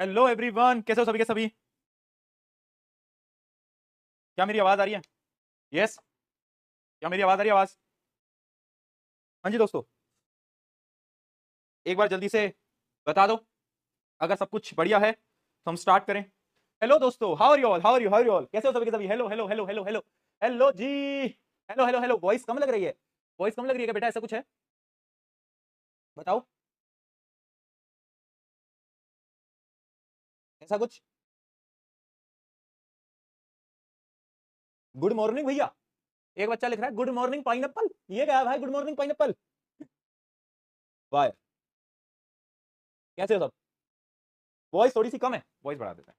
Hello everyone, कैसे हो सभी के सभी? क्या मेरी आवाज आ रही है? यस, क्या मेरी आवाज आ रही है? आवाज? हाँ जी दोस्तों, एक बार जल्दी से बता दो अगर सब कुछ बढ़िया है तो हम स्टार्ट करें। हेलो दोस्तों, हाउ आर यू ऑल, कैसे हो सभी के सभी? Hello hello hello hello hello hello जी। हेलो हेलो हेलो, वॉइस कम लग रही है? वॉइस कम लग रही है क्या बेटा? ऐसा कुछ है? बताओ। ऐसा कुछ? गुड मॉर्निंग भैया। एक बच्चा लिख रहा है गुड मॉर्निंग पाइनएप्पल। ये क्या है भाई, गुड मॉर्निंग पाइनएप्पल? वाह, कैसे हो सब? वॉइस थोड़ी सी कम है, वॉइस बढ़ा देता है।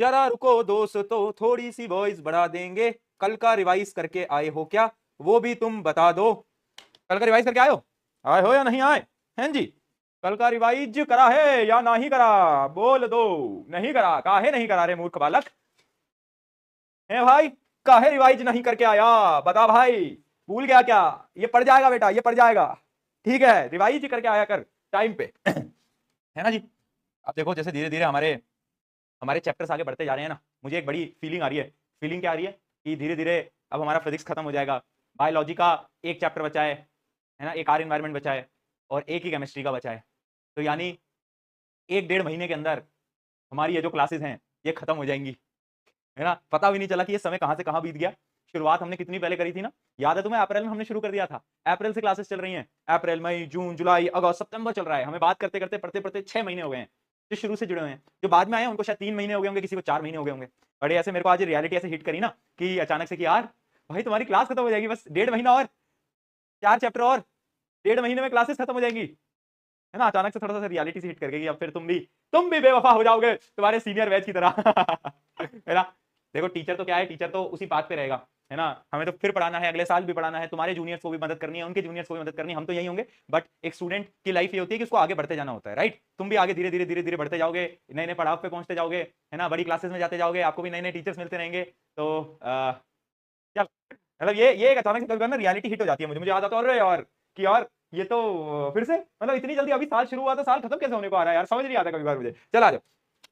जरा रुको दोस्तों, थोड़ी सी वॉइस बढ़ा देंगे। कल का रिवाइज करके आए हो क्या? वो भी तुम बता दो। कल का रिवाइज करके आए हो या नहीं आए? हैं जी? कल का रिवाइज करा है या नहीं करा? बोल दो। नहीं करा? काहे नहीं करा रे मूर्ख बालक? है भाई, काहे रिवाइज नहीं करके आया? बता भाई। भूल गया क्या? ये पड़ जाएगा बेटा, ये पड़ जाएगा। ठीक है, रिवाइज करके आया कर टाइम पे। है ना जी? अब देखो, जैसे धीरे धीरे हमारे हमारे चैप्टर्स आगे बढ़ते जा रहे हैं ना, मुझे एक बड़ी फीलिंग आ रही है। फीलिंग क्या आ रही है? कि धीरे धीरे अब हमारा फिजिक्स खत्म हो जाएगा। बायोलॉजी का एक चैप्टर बचा है ना, एक आर इन्वायरमेंट बचा है और एक ही केमिस्ट्री का बचा है। तो यानी एक डेढ़ महीने के अंदर हमारी ये जो क्लासेस हैं ये खत्म हो जाएंगी। है ना? पता भी नहीं चला कि ये समय कहां से कहां बीत गया। शुरुआत हमने कितनी पहले करी थी ना? याद है तुम्हें? अप्रैल में हमने शुरू कर दिया था। अप्रैल से क्लासेस चल रही हैं। अप्रैल, मई, जून, जुलाई, अगस्त, सितंबर चल रहा है। हमें बात करते करते पढ़ते पढ़ते 6 महीने हो गए हैं। जो शुरू से जुड़े हुए हैं, जो बाद में आए उनको शायद 3 महीने हो गए होंगे, किसी को 4 महीने हो गए होंगे। बड़े ऐसे मेरे को आज रियलिटी ऐसे हिट करी ना कि अचानक से कि यार भाई तुम्हारी क्लास खत्म हो जाएगी, बस 1.5 महीना और, 4 चैप्टर और, 1.5 महीने में क्लासेस खत्म हो जाएंगी। है ना? अचानक से थोड़ा सा रियलिटी से हिट कर गई। अब फिर तुम भी बेवफा हो जाओगे तुम्हारे सीनियर बैच की तरह। है ना? देखो, टीचर तो क्या है, टीचर तो उसी बात पे रहेगा। है ना? हमें तो फिर पढ़ाना है, अगले साल भी पढ़ाना है, तुम्हारे जूनियर्स को भी मदद करनी है, उनके जूनियर्स को भी मदद करनी है। हम तो यही होंगे, बट एक स्टूडेंट की लाइफ ये होती है कि उसको आगे बढ़ते जाना होता है। राइट? तुम भी आगे धीरे धीरे धीरे धीरे बढ़ते जाओगे, नए नए पड़ाव पे पहुंचते जाओगे। है ना? बड़ी क्लासेस में जाते जाओगे, आपको भी नए नए टीचर्स मिलते रहेंगे। तो क्या मतलब, ये एक अचानक से कभी ना रियलिटी हिट हो जाती है। मुझे याद आता है अरे यार कि यार ये तो फिर से मतलब इतनी जल्दी, अभी साल शुरू हुआ तो साल खत्म कैसे होने को आ रहा है यार, समझ नहीं आता कभी बार मुझे। चला जाओ,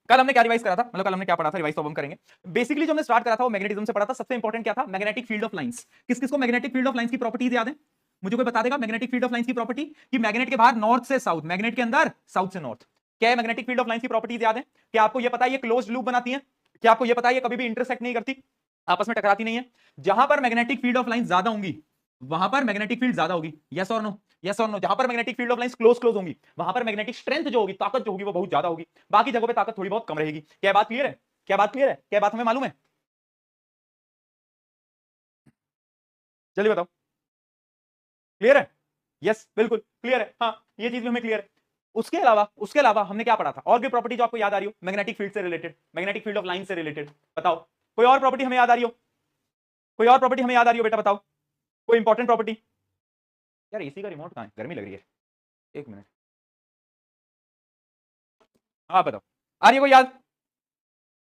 कल हमने क्या रिवाइज करा था, मतलब कल हमने क्या पढ़ा था, रिवाइज तो हम करेंगे। बेसिकली जो हमने स्टार्ट करा था वो मैग्नेटिज्म से पढ़ा था। सबसे इंपॉर्टेंट क्या था? Magnetic field of lines. किस किस को मैग्नेटिक फील्ड ऑफ लाइंस की प्रॉपर्टीज याद है? मुझे कोई बता देगा मैग्नेटिक फील्ड ऑफ लाइंस की प्रॉपर्टी? कि मैग्नेट के बाहर नॉर्थ से साउथ, मैग्नेट के अंदर साउथ से नॉर्थ। क्या है मैग्नेटिक फील्ड ऑफ लाइंस की प्रॉपर्टीज याद है? क्या आपको ये पता है ये क्लोज्ड लूप बनाती है? क्या आपको ये पता है ये कभी भी इंटरसेक्ट नहीं करती, आपस में टकराती नहीं है? जहां पर मैग्नेटिक फील्ड ऑफ लाइंस ज्यादा होंगी वहां पर मैग्नेटिक फील्ड ज्यादा होगी। यस और नो? यस और नो? जहां पर magnetic field of lines close close होंगी वहां पर मैग्नेटिक स्ट्रेंथ जो होगी, ताकत जो होगी, वो बहुत ज्यादा होगी। बाकी जगहों पे ताकत थोड़ी बहुत कम रहेगी। क्या बात क्लियर है? क्या बात क्लियर है? क्या बात हमें मालूम है? जल्दी बताओ। क्लियर है? यस, बिल्कुल क्लियर है। हाँ, ये चीज भी हमें क्लियर है। उसके अलावा हमने क्या पढ़ा था? और भी प्रॉपर्टी जो आपको याद आ रही हो मैग्नेटिक फील्ड से related, magnetic field of line से रिलेटेड? बताओ। कोई और प्रॉपर्टी हमें याद आ रही हो? कोई और प्रॉपर्टी हमें याद आ रही हो बेटा? बताओ कोई इंपॉर्टेंट प्रॉपर्टी। यार एसी का रिमोट कहां है? गर्मी लग रही है। एक मिनट। हाँ बताओ। आ रही है कोई याद?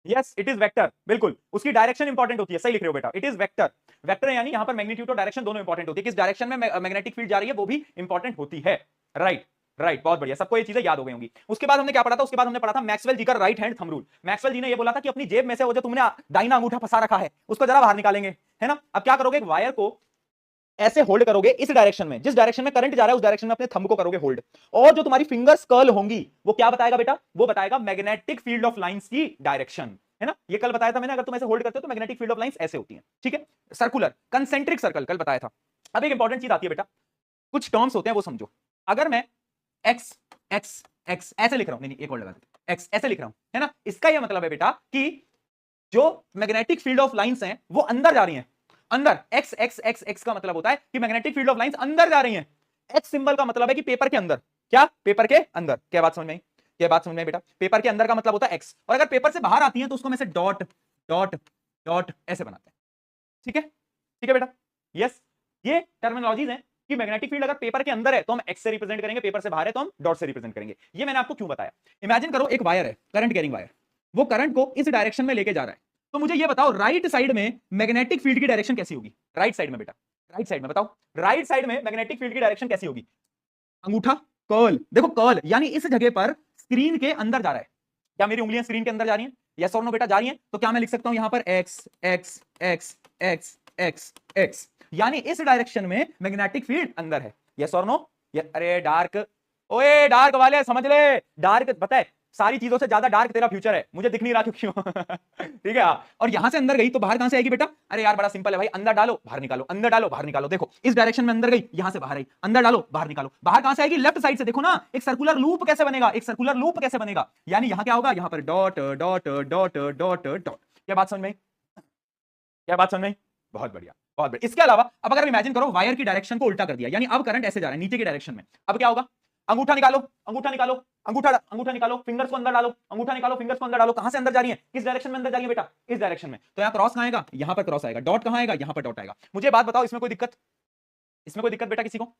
Yes, it is vector. बिल्कुल, उसकी डायरेक्शन इंपॉर्टेंट होती है। सही लिख रहे हो बेटा, इट इज वेक्टर। वेक्टर यानी यहां पर मैग्नीट्यूड और डायरेक्शन दोनों इंपॉर्टेंट होती है। किस डायरेक्शन में मैग्नेटिक फील्ड जा रही है वो भी इंपॉर्टेंट होती है। राइट? राइट, बहुत बढ़िया, सबको ये चीजें याद हो गई होंगी। उसके बाद हमने क्या पढ़ा था? उसके बाद हमने पढ़ा था मैक्सवेल जी का right hand thumb rule. Maxwell ji ने ये बोला था कि अपनी जेब में से वो जो तुमने दाहिना अंगूठा फंसा रखा है उसको जरा बाहर निकालेंगे। है ना? अब क्या करोगे? एक वायर को ऐसे होल्ड करोगे इस डायरेक्शन में, जिस डायरेक्शन में करंट जा रहा है उस डायरेक्शन में अपने थंब को करोगे होल्ड, और जो तुम्हारी फिंगर्स कर्ल होंगी वो क्या बताएगा बेटा? वो बताएगा मैग्नेटिक फील्ड ऑफ लाइंस की डायरेक्शन। है ना? ये कल बताया था मैंने। अगर तुम ऐसे होल्ड करते हो तो मैग्नेटिक फील्ड ऑफ लाइंस ऐसे होती है। ठीक है? सर्कुलर, कंसेंट्रिक सर्कल कल बताया था। अब एक इंपॉर्टेंट चीज आती है बेटा, कुछ टर्म्स होते हैं वो समझो। अगर मैं एक्स एक्स एक्स ऐसे लिख रहा हूं, नहीं एक और लगा देते, एक्स ऐसे लिख रहा हूं, है ना? इसका यह मतलब है बेटा कि जो मैग्नेटिक फील्ड ऑफ लाइंस हैं वो अंदर जा रही हैं। अंदर, एक्स एक्स एक्स एक्स का मतलब होता है कि मैग्नेटिक फील्ड ऑफ लाइंस अंदर जा रही हैं। एक्स सिंबल का मतलब है कि पेपर के अंदर। क्या? पेपर के अंदर। क्या बात समझ में आई? क्या बात समझ में आई बेटा? पेपर के अंदर का मतलब होता है एक्स, और अगर पेपर से बाहर आती है तो उसको हम ऐसे डॉट डॉट डॉट ऐसे बनाते हैं। ठीक है? ठीक है बेटा? यस, ये टर्मिनोलॉजीज हैं कि मैग्नेटिक फील्ड अगर पेपर के अंदर है तो हम एक्स से रिप्रेजेंट करेंगे, पेपर से बाहर है तो हम डॉट से रिप्रेजेंट करेंगे। ये मैंने आपको क्यों बताया? इमेजिन करो एक वायर है, करंट कैरिंग वायर, वो करंट को इस डायरेक्शन में लेके जा रहा है। तो मुझे ये बताओ राइट साइड में मैग्नेटिक फील्ड की डायरेक्शन कैसी होगी? राइट साइड में बेटा, राइट साइड में बताओ, राइट साइड में मैग्नेटिक फील्ड की डायरेक्शन कैसी होगी? अंगूठा कर्ल, देखो कर्ल यानी इस जगह पर स्क्रीन के अंदर जा रहा है। क्या मेरी उंगलियां स्क्रीन के अंदर जा रही हैं? यस और नो बेटा जा रही हैं। तो क्या मैं लिख सकता हूं यहां पर x x x x x x, यानी इस डायरेक्शन में मैग्नेटिक फील्ड अंदर है। यस और नो? अरे डार्क, ओए डार्क वाले समझ ले, डार्क पता है सारी चीजों से ज्यादा डार्क तेरा फ्यूचर है, मुझे दिख नहीं रहा क्यों। ठीक है। और यहां से अंदर गई तो बाहर कहां से आएगी बेटा? अरे यार बड़ा सिंपल है भाई, अंदर डालो बाहर निकालो, अंदर डालो बाहर निकालो। देखो इस डायरेक्शन में अंदर गई, यहां से बाहर आई, अंदर डालो बाहर निकालो, बाहर कहां से आएगी? लेफ्ट साइड से। देखो ना एक सर्कुलर लूप कैसे बनेगा, एक सर्कुलर लूप कैसे बनेगा, यानी यहां क्या होगा? यहां पर dot dot dot dot dot. क्या बात समझ में? क्या बात समझ में? बहुत बढ़िया, बहुत बढ़िया। इसके अलावा अब अगर इमेजिन करो वायर की डायरेक्शन को उल्टा कर दिया, यानी अब करंट ऐसे जा रहा है नीचे की डायरेक्शन में, अब क्या होगा? अंगूठा निकालो, अंगूठा निकालो, अंगूठा अंगूठा निकालो, फिंगर्स को अंदर डालो, अंगूठा निकालो, फिंगर्स को अंदर डालो। कहां से अंदर जा रही है? किस डायरेक्शन में अंदर जा रही है बेटा? इस डायरेक्शन में। तो यहां क्रॉस कहां आएगा? यहां पर क्रॉस आएगा। डॉट कहां आएगा? यहां पर डॉट आएगा। मुझे बात बताओ, इसमें कोई दिक्कत? इसमें कोई दिक्कत बेटा किसी को?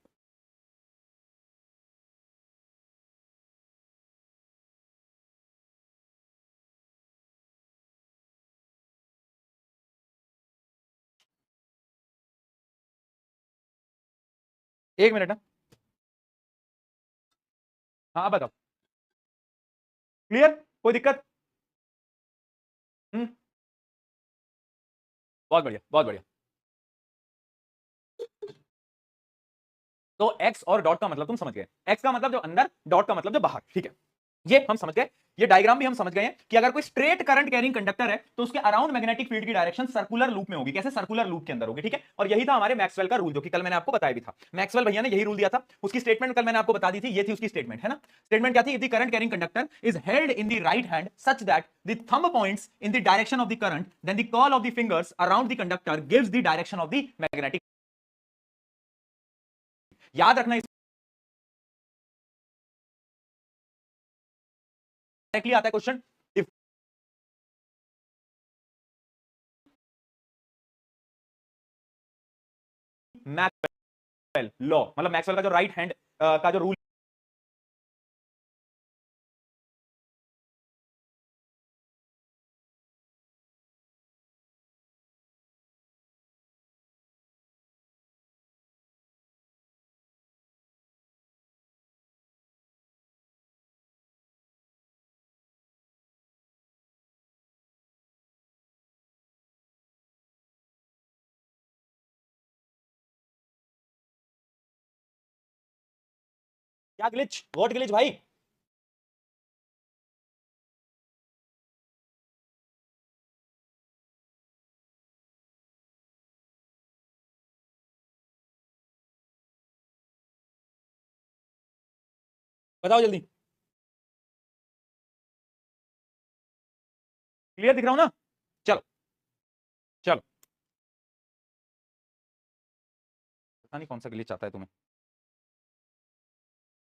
एक मिनट ना। हाँ बताओ। क्लियर? कोई दिक्कत? हम्म, बहुत बढ़िया, बहुत बढ़िया। तो एक्स और डॉट का मतलब तुम समझ गए, एक्स का मतलब जो अंदर, डॉट का मतलब जो बाहर। ठीक है, ये हम समझ गए। ये डायग्राम भी हम समझ गए हैं कि अगर कोई स्ट्रेट करंट कैरिंग कंडक्टर है तो उसके अराउंड मैग्नेटिक फील्ड की डायरेक्शन सर्कुलर लूप में होगी। कैसे? सर्कुलर लूप के अंदर होगी। ठीक है, और यही था हमारे मैक्सवेल का रूल, जो कि कल मैंने आपको बताया भी था। मैक्सवेल भैया ने यही रूल दिया था, उसकी स्टेटमेंट कल मैंने आपको बता दी थी, ये थी उसकी स्टेटमेंट, है ना? स्टेटमेंट क्या थी? If the current carrying conductor is held in the right hand such that the thumb points in the direction of the current, then the curl of the fingers around the conductor gives the direction of the magnetic. याद रखना, directly आता है question. If Maxwell law, मतलब Maxwell का जो right hand का जो rule, क्या ग्लिच? व्हाट ग्लिच भाई? बताओ जल्दी। क्लियर दिख रहा हूं ना? चलो, चलो। पता नहीं कौन सा ग्लिच आता है तुम्हें।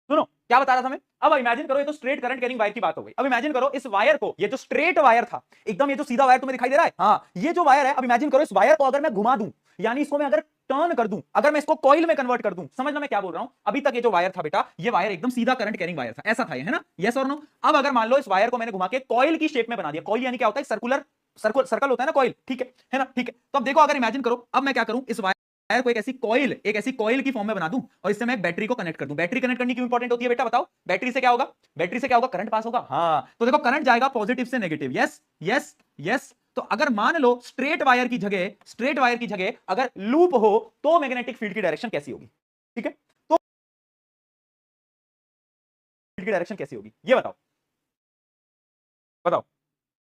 सुनो क्या बता रहा था मैं। अब इमेजिन करो, ये तो स्ट्रेट करंट कैरिंग वायर की बात हो गई। अब इमेजिन करो इस वायर को, ये जो स्ट्रेट वायर था एकदम, ये जो सीधा वायर तुम्हें दिखाई दे रहा है, हाँ ये जो वायर है, अब इमेजिन करो इस वायर को अगर मैं घुमा दूं, यानी इसको मैं अगर टर्न कर दूं, अगर मैं इसको कॉइल में कन्वर्ट कर दूं, समझना मैं क्या बोल रहा हूं। अभी तक ये जो वायर था बेटा, ये वायर एकदम सीधा करंट कैरिंग वायर था, ऐसा था ये, है ना? यस और नो? अब अगर मान लो इस वायर को मैंने घुमा के कॉइल की शेप में बना दिया। कॉइल यानी क्या होता है? सर्कुलर, सर्कल, सर्कल होता है ना कॉइल, ठीक है ना? ठीक है, तो अब देखो अगर इमेजिन करो, अब मैं क्या करूं, इस वायर को एक ऐसी कॉइल की फॉर्म में बना दूं और इससे मैं एक बैटरी को कनेक्ट कर दूं। बैटरी कनेक्ट करनी क्यों इंपॉर्टेंट होती है बेटा? बताओ। बैटरी से क्या होगा? बैटरी से क्या होगा? करंट पास होगा। हाँ, तो देखो करंट जाएगा पॉजिटिव से नेगेटिव। Yes yes yes. तो अगर मान लो स्ट्रेट वायर की जगह, स्ट्रेट वायर की जगह अगर लूप हो, तो मैग्नेटिक फील्ड की डायरेक्शन कैसी होगी? ठीक है, तो फील्ड की डायरेक्शन कैसी होगी ये बताओ, बताओ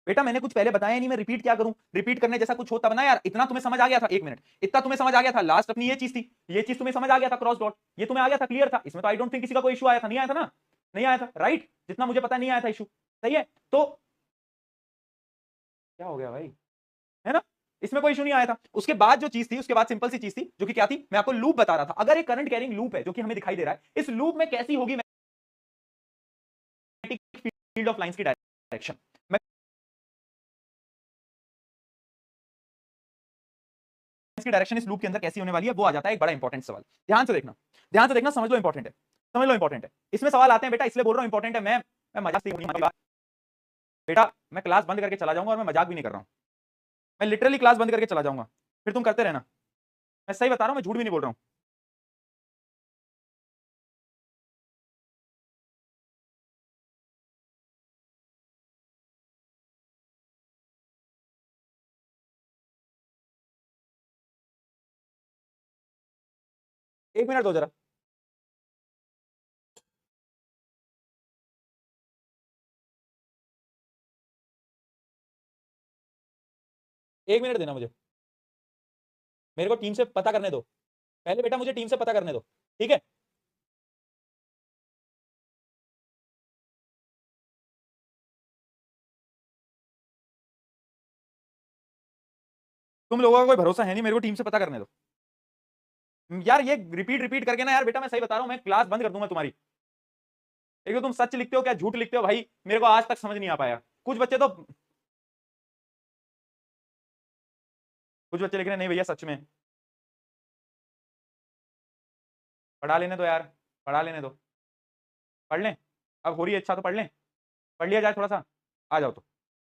बेटा। मैंने कुछ पहले बताया नहीं, मैं रिपीट क्या करूं? रिपीट करने जैसा कुछ होता बना यार। इतना तुम्हें समझ आ गया था, एक मिनट, इतना तुम्हें समझ आ गया था। लास्ट अपनी ये चीज थी, ये चीज तुम्हें समझ आ गया था, क्रॉस डॉट, ये तुम्हें आ गया था, क्लियर था। इसमें तो आई डोंट थिंक किसी का कोई इशू आया था, नहीं आया था ना? नहीं आया था, राइट? जितना मुझे पता नहीं आया था इशू। सही है, तो क्या हो गया भाई, है ना? इसमें कोई इशू नहीं आया था। उसके बाद जो चीज थी, उसके बाद सिंपल सी चीज थी, जो कि क्या थी? मैं आपको लूप बता रहा था। अगर एक करंट कैरिंग लूप है जो कि हमें दिखाई दे रहा है, इस लूप में कैसी होगी मैग्नेटिक फील्ड ऑफ लाइंस की डायरेक्शन? इसकी डायरेक्शन इस लूप के अंदर कैसी होने वाली है, वो आ जाता है एक बड़ा इंपॉर्टेंट सवाल। ध्यान से देखना, ध्यान से देखना, समझ लो इंपॉर्टेंट है, समझ लो इंपॉर्टेंट है। इसमें सवाल आते हैं बेटा, इसलिए बोल रहा हूं इंपॉर्टेंट है। मैं मजाक से नहीं बेटा, मैं क्लास बंद करके चला जाऊंगा और मैं मजाक भी नहीं कर रहा हूं। मैं लिटरली क्लास बंद करके चला जाऊंगा, फिर तुम करते रहना। मैं सही बता रहा हूं, मैं झूठ भी नहीं बोल रहा हूं। एक मिनट दो जरा। एक मिनट देना मुझे, मेरे को टीम से पता करने दो पहले बेटा, मुझे टीम से पता करने दो, ठीक है। तुम लोगों का कोई भरोसा है नहीं, मेरे को टीम से पता करने दो यार। ये रिपीट रिपीट करके ना यार बेटा, मैं सही बता रहा हूं, मैं क्लास बंद कर दूंगा तुम्हारी। एक तो तुम सच लिखते हो क्या झूठ लिखते हो भाई, मेरे को आज तक समझ नहीं आ पाया। कुछ बच्चे लिख रहे हैं नहीं भैया सच में। पढ़ा लेने दो यार, पढ़ा लेने दो, पढ़ लें। अब हो रही है इच्छा तो पढ़ लें, पढ़ लिया जाए थोड़ा सा। आ जाओ तो,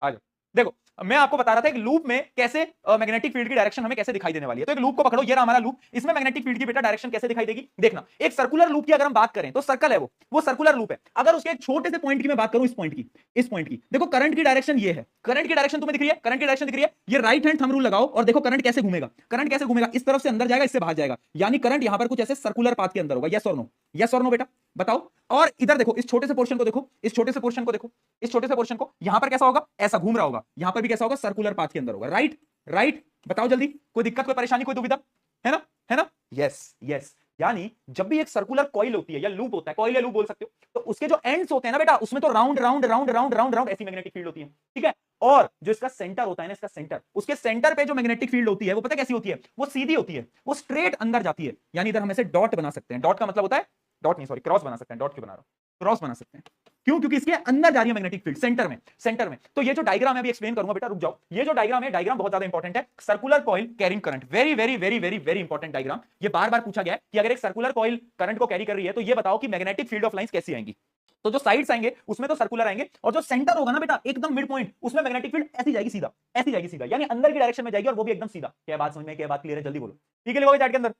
आ जाओ। देखो मैं आपको बता रहा था एक लूप में कैसे मैग्नेटिक फील्ड की डायरेक्शन हमें कैसे दिखाई देने वाली है। तो एक लूप को पकड़ो, ये रहा हमारा लूप, इसमें मैग्नेटिक फील्ड की बेटा डायरेक्शन कैसे दिखाई देगी देखना। एक सर्कुलर लूप की अगर हम बात करें तो सर्कल है वो सर्कुलर लूप है। अगर उसके एक छोटे से पॉइंट की मैं बात करूं, इस पॉइंट की देखो, करंट की डायरेक्शन ये है, करंट की डायरेक्शन तुम्हें दिख रही है, करंट की डायरेक्शन दिख रही है। ये राइट हैंड थंब रूल लगाओ और देखो करंट कैसे घूमेगा, करंट कैसे घूमेगा, इस तरफ से अंदर जाएगा, इससे बाहर जाएगा, यानी करंट यहां पर कुछ ऐसे सर्कुलर पाथ के अंदर होगा। यस और नो, यस और नो बेटा बताओ। और इधर देखो, इस छोटे से पोर्शन को देखो, इस छोटे से पोर्शन को देखो, इस छोटे से पोर्शन को, यहां पर कैसा होगा, ऐसा घूम रहा होगा, यहां पर भी कैसा होगा, सर्कुलर पाथ के अंदर होगा। राइट राइट, बताओ जल्दी, कोई दिक्कत, कोई परेशानी, कोई दुविधा है ना, है ना। यस यस, यानी जब भी एक सर्कुलर कॉइल होती है या लूप होता है, कॉइल या लूप बोल सकते हो, तो उसके जो एंड्स होते हैं ना बेटा, उसमें तो round round round round round round ऐसी मैग्नेटिक फील्ड होती है, ठीक है। और जो इसका सेंटर होता है ना, इसका सेंटर, उसके सेंटर पे जो मैग्नेटिक फील्ड होती है वो पता कैसी होती है, वो सीधी होती है, वो स्ट्रेट अंदर जाती है। यानी इधर हम ऐसे डॉट बना सकते हैं, डॉट का मतलब होता है, डॉट नहीं सॉरी क्रॉस बना सकते हैं, डॉट क्यों बना रहा हूं, क्रॉस बना सकते हैं। क्यों, क्योंकि इसके अंदर जा रही है मैग्नेटिक फील्ड, सेंटर में, सेंटर में। तो ये जो डायग्राम है अभी एक्सप्लेन करूंगा बेटा, रुक जाओ। ये जो डायग्राम है, डायग्राम बहुत ज्यादा इंपॉर्टेंट है। Circular coil carrying current, very very very very very important diagram. ये बार बार पूछा गया है कि अगर एक सर्कुलर कॉइल करंट को कैरी कर रही है तो ये बताओ कि मैग्नेटिक फील्ड ऑफ लाइंस कैसी आएंगी। तो जो साइड्स आएंगे उसमें तो सर्कुलर आएंगे, और जो सेंटर होगा ना बेटा एकदम मिड पॉइंट, उसमें मैग्नेटिक फील्ड ऐसी जाएगी सीधा, ऐसी जाएगी सीधा, यानी अंदर की डायरेक्शन में जाएगी, और वो भी एकदम सीधा। क्या बात समझ में, क्या बात क्लियर है, जल्दी बोलो, ठीक है लिखोगे चैट के अंदर।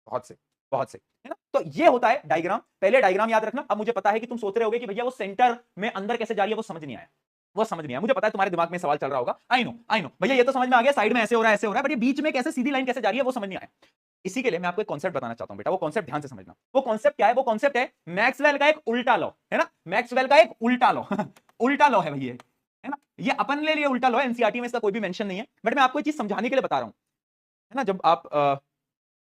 बहुत से, बहुत से, है ना। तो ये होता है डायग्राम, पहले डायग्राम याद रखना। अब मुझे पता है कि तुम सोच रहे होगे कि भैया वो सेंटर में अंदर कैसे जा रही है, वो समझ नहीं आया, वो समझ नहीं आया। मुझे पता है तुम्हारे दिमाग में सवाल चल रहा होगा, आई नो भैया ये तो समझ में आ गया, साइड में ऐसे हो रहा है, ऐसे हो रहा है, बट ये बीच में कैसे सीधी लाइन कैसे जा रही है वो समझ नहीं आया। इसी के लिए मैं आपको एक कॉन्सेप्ट बताना चाहता हूं बेटा, वो कॉन्सेप्ट ध्यान से समझना। वो कॉन्सेप्ट क्या है, वो कॉन्सेप्ट है मैक्सवेल का एक उल्टा लॉ, है ना, मैक्सवेल का एक उल्टा लॉ उल्टा लॉ है भैया, है ना। ये अपन ले लिए उल्टा लॉ, एनसीईआरटी में इसका कोई भी मेंशन नहीं है, बट मैं आपको ये चीज समझाने के लिए बता रहा हूं, है ना। जब आप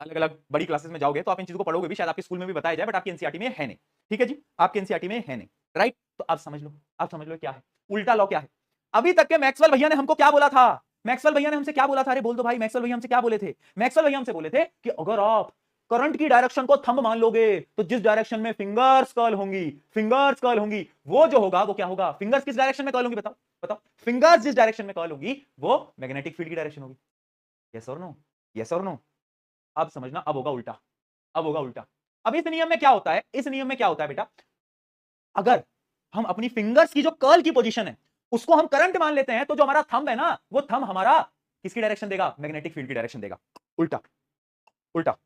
अलग अलग बड़ी क्लासेस में जाओगे तो आप इन चीजों को पढ़ोगे भी, शायद आपके स्कूल में भी बताया जाए, बट आपकी एनसीईआरटी में है नहीं, ठीक है जी, आपके एनसीईआरटी में है नहीं, राइट। तो आप समझ लो, आप समझ लो क्या है उल्टा लॉ, क्या है। अभी तक के मैक्सवेल भैया ने हमको क्या बोला था, मैक्सवेल भैया ने हमसे क्या बोला था, अरे बोल दो भाई, मैक्सवेल भैया हमसे क्या बोले थे। मैक्सवेल भैया हमसे बोले थे कि अगर आप करंट की डायरेक्शन को थंब मान लोगे तो जिस डायरेक्शन में फिंगर्स कर्ल होंगी, फिंगर्स कर्ल होंगी, वो जो होगा वो क्या होगा, फिंगर्स किस डायरेक्शन में कर्ल होंगी, बताओ बताओ, फिंगर्स जिस डायरेक्शन में कर्ल होगी वो मैग्नेटिक फील्ड की डायरेक्शन होगी। यस और नो, यस और नो। अब समझना, अब होगा उल्टा, अब होगा उल्टा। अब इस नियम में क्या होता है, इस नियम में क्या होता है बेटा, अगर हम अपनी फिंगर्स की जो कर्ल की पोजीशन है उसको हम करंट मान लेते हैं, तो जो हमारा थंब है ना, वो थंब हमारा किसकी डायरेक्शन देगा, मैग्नेटिक फील्ड की डायरेक्शन देगा। उल्टा, उल्टा,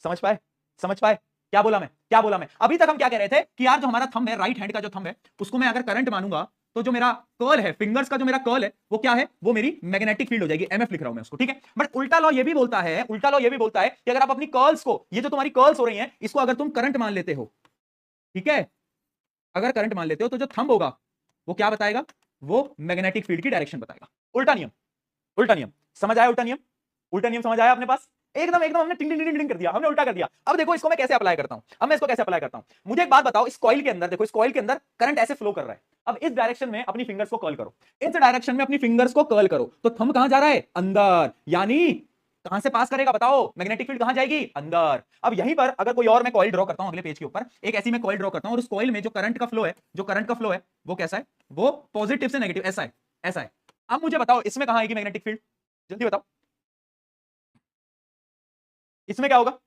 समझ पाए, समझ पाए क्या बोला मैं, क्या बोला मैं। अभी तक हम क्या कह रहे थे कि यार जो हमारा थंब है, राइट हैंड का जो थंब है, उसको मैं अगर करंट मानूंगा तो जो मेरा कर्ल है, फिंगर्स का जो मेरा कर्ल है वो क्या है, वो मेरी मैग्नेटिक फील्ड हो जाएगी, एमएफ लिख रहा हूं मैं उसको, ठीक है। बट उल्टा लॉ ये भी बोलता है, उल्टा लॉ ये भी बोलता है कि अगर आप अपनी कर्ल्स को, ये जो तुम्हारी कर्ल्स हो रही हैं, इसको अगर तुम करंट मान लेते हो, ठीक है, अगर करंट मान लेते हो तो जो थंब होगा वो क्या बताएगा, वो मैग्नेटिक फील्ड की डायरेक्शन बताएगा। उल्टा नियम, उल्टा नियम, समझ आया उल्टा नियम, उल्टा नियम समझ आया अपने पास, एकदम एकदम हमने टिंग टिंग टिंग टिंग कर दिया, हमने उल्टा कर दिया। अब देखो इसको मैं कैसे अप्लाई करता हूं, अब मैं इसको कैसे अप्लाई करता हूं। मुझे एक बात बताओ, इस कॉइल के अंदर देखो, इस कॉइल के अंदर करंट ऐसे फ्लो कर रहा है। अब इस डायरेक्शन में अपनी फिंगर्स को कर्ल करो, इस डायरेक्शन में अपनी फिंगर्स को कर्ल करो, तो थंब कहां जा रहा है, अंदर, यानी कहां से पास करेगा बताओ, मैग्नेटिक फील्ड कहां जाएगी, अंदर। अब यहीं पर अगर कोई और मैं कॉइल ड्रॉ करता हूं, अगले पेज के ऊपर एक ऐसी मैं कॉइल ड्रॉ करता हूं, और उस कॉइल में जो करंट का फ्लो है, जो करंट का फ्लो है वो कैसा है, वो पॉजिटिव से नेगेटिव, ऐसा है, ऐसा है। अब मुझे बताओ इसमें कहां आएगी मैग्नेटिक फील्ड, जल्दी बताओ, इसमें क्या होगा,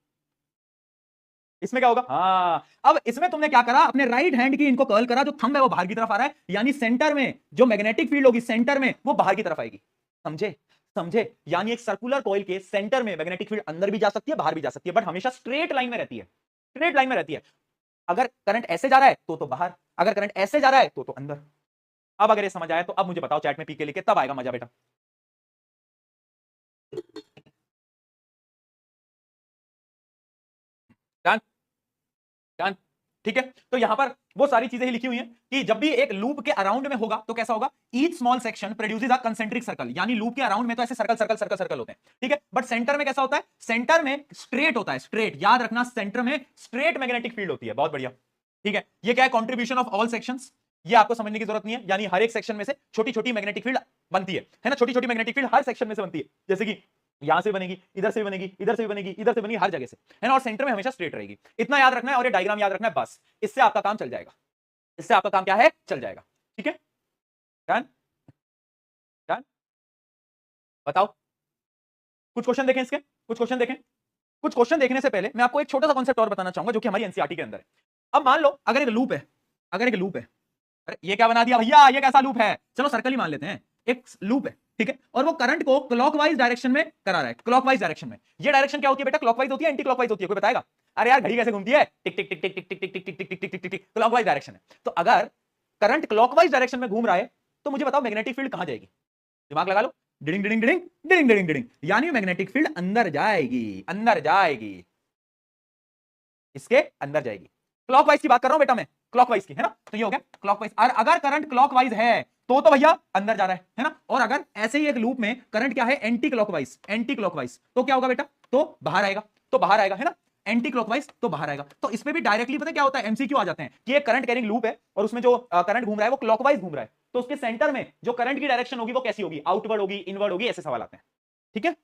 इसमें क्या होगा, हाँ। अब इसमें तुमने क्या करा, अपने राइट हैंड की इनको कर्ल करा, जो थंब है वो बाहर की तरफ आ रहा है, यानी सेंटर में जो मैग्नेटिक फील्ड होगी, सेंटर में वो बाहर की तरफ आएगी, समझे, समझे। यानी एक सर्कुलर कॉइल के सेंटर में मैग्नेटिक फील्ड अंदर भी जा सकती है, बाहर भी जा सकती है, बट हमेशा स्ट्रेट लाइन में रहती है, स्ट्रेट लाइन में रहती है। अगर करंट ऐसे जा रहा है तो बाहर, अगर करंट ऐसे जा रहा है तो अंदर। अब अगर ये समझ आया तो अब मुझे बताओ चैट में पीके लिखे, तब आएगा मजा बेटा। Done done. ठीक है, तो यहां पर वो सारी चीजें ही लिखी हुई हैं कि जब भी एक लूप के अराउंड में होगा तो कैसा होगा, ईच स्मॉल सेक्शन प्रोड्यूसेस अ कंसेंट्रिक सर्कल, यानी लूप के अराउंड में तो ऐसे सर्कल सर्कल सर्कल सर्कल होते हैं, ठीक है, बट सेंटर में कैसा होता है, सेंटर में स्ट्रेट होता है, स्ट्रेट, याद रखना सेंटर में स्ट्रेट मैग्नेटिक फील्ड होती है। बहुत बढ़िया, ठीक है, ये क्या है, कॉन्ट्रीब्यूशन ऑफ ऑल सेक्शंस, ये आपको समझने की जरूरत नहीं है, यानी हर एक सेक्शन में से छोटी छोटी मैग्नेटिक फील्ड बनती है ना, छोटी छोटी मैग्नेटिक फील्ड हर सेक्शन में से बनती है, जैसे कि यहां से बनेगी, इधर से भी बनेगी, इधर से भी बनेगी, इधर से बनेगी, हर जगह से, है ना, और सेंटर में हमेशा स्ट्रेट रहेगी। इतना याद रखना है और ये डायग्राम याद रखना है, बस इससे आपका काम चल जाएगा, इससे आपका काम क्या है, चल जाएगा। ठीक है, डन डन। बताओ, कुछ क्वेश्चन देखें इसके, कुछ क्वेश्चन देखें। कुछ क्वेश्चन देखने से पहले मैं आपको एक छोटा सा कॉन्सेप्ट और बताना चाहूंगा जो कि हमारी एनसीईआरटी के अंदर है। अब मान लो अगर एक लूप है, अगर एक लूप है, अरे ये क्या बना दिया भैया, ये कैसा लूप है, चलो सर्कल ही मान लेते हैं, एक लूप है, ठीक है, और वो करंट को क्लॉकवाइज डायरेक्शन में करा रहा है, क्लॉकवाइज डायरेक्शन में। ये डायरेक्शन क्या होती है बेटा, क्लॉकवाइज होती है, एंटी क्लॉकवाइज होती है, कोई बताएगा? अरे यार घड़ी कैसे घूमती है, टिक टिक टिक टिक टिक टिक टिक टिक टिक टिक टिक टिक टिक टिक, क्लॉकवाइज डायरेक्शन है। तो अगर करंट क्लॉकवाइज डायरेक्शन में घूम रहा है तो मुझे बताओ मैग्नेटिक फील्ड कहां जाएगी, दिमाग लगा लो, डिडिंग डिडिंग डिडिंग डिडिंग डिडिंग डिडिंग, यानी मैग्नेटिक फील्ड अंदर जाएगी, अंदर जाएगी, इसके अंदर जाएगी। क्लॉकवाइज की बात कर रहा हूं बेटा मैं, क्लॉकवाइज की, है ना, तो ये हो गया क्लॉकवाइज। और अगर करंट क्लॉकवाइज है तो भैया अंदर जा रहा है ना, और अगर ऐसे ही एक लूप में करंट क्या है, एंटी क्लॉकवाइज, एंटी क्लॉकवाइज, तो क्या होगा बेटा, तो बाहर आएगा, तो बाहर आएगा, है ना, एंटी क्लॉकवाइज तो बाहर आएगा। तो इसमें भी डायरेक्टली पता क्या होता है, एमसीक्यू आ जाते हैं कि एक करंट कैरिंग लूप है और उसमें जो करंट घूम रहा है वो क्लॉकवाइज घूम रहा है, तो उसके सेंटर में जो करंट की डायरेक्शन होगी वो कैसी होगी, आउटवर्ड होगी, इनवर्ड होगी, ऐसे सवाल आते हैं। ठीक है,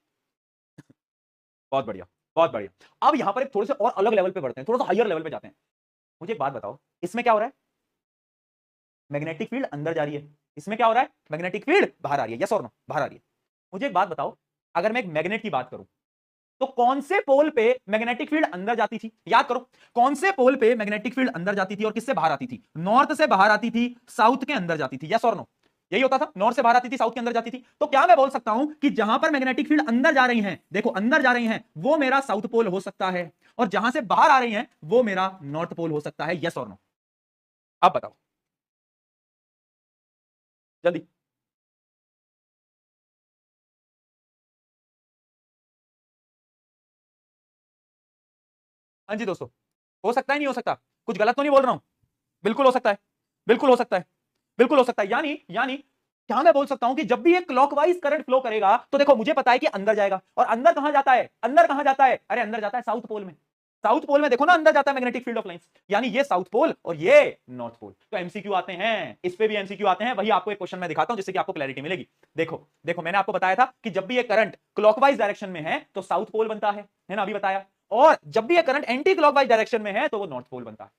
बहुत बढ़िया, बहुत बढ़िया। अब यहां पर एक थोड़े से और अलग लेवल पे बढ़ते हैं, थोड़ा सा हायर लेवल पे जाते हैं। मुझे एक बात बताओ, इसमें क्या हो रहा है, मैग्नेटिक फील्ड अंदर जा रही है, इसमें क्या हो रहा है, मैग्नेटिक फील्ड बाहर आ रही है, यस और नो, बाहर आ रही है। मुझे एक बात बताओ, अगर मैं एक मैग्नेट की बात करूं तो कौन से पोल पे मैग्नेटिक फील्ड अंदर जाती थी, याद करो, कौन से पोल पे मैग्नेटिक फील्ड अंदर जाती थी और किससे बाहर आती थी, नॉर्थ से बाहर आती थी, साउथ के अंदर जाती थी, यस और नो, यही होता था, नॉर्थ से बाहर आती थी, साउथ के अंदर जाती थी। तो क्या मैं बोल सकता हूं कि जहां पर मैग्नेटिक फील्ड अंदर जा रही हैं, देखो अंदर जा रही हैं, वो मेरा साउथ पोल हो सकता है, और जहां से बाहर आ रही हैं वो मेरा नॉर्थ पोल हो सकता है, यस और नो? अब बताओ जल्दी। हाँ जी दोस्तों, हो सकता है, नहीं हो सकता, कुछ गलत तो नहीं बोल रहा हूं, बिल्कुल हो सकता है, बिल्कुल हो सकता है, बिल्कुल हो सकता है। यानी क्या मैं बोल सकता हूं कि जब भी एक क्लॉकवाइज करंट फ्लो करेगा तो देखो मुझे पता है कि अंदर जाएगा, और अंदर कहां जाता है, अंदर कहां जाता है, अरे अंदर जाता है साउथ पोल में, साउथ पोल में देखो ना अंदर जाता है मैग्नेटिक फील्ड ऑफ लाइंस, यानी ये साउथ पोल और ये नॉर्थ पोल। तो एमसीक्यू आते हैं, इस पे भी एमसीक्यू आते हैं, वही आपको एक क्वेश्चन मैं दिखाता हूं जिससे कि आपको क्लैरिटी मिलेगी। देखो देखो, मैंने आपको बताया था कि जब भी ये करंट क्लॉकवाइज डायरेक्शन में है तो साउथ पोल बनता है ना, अभी बताया, और जब भी ये करंट एंटी क्लॉकवाइज डायरेक्शन में है तो वो नॉर्थ पोल बनता है।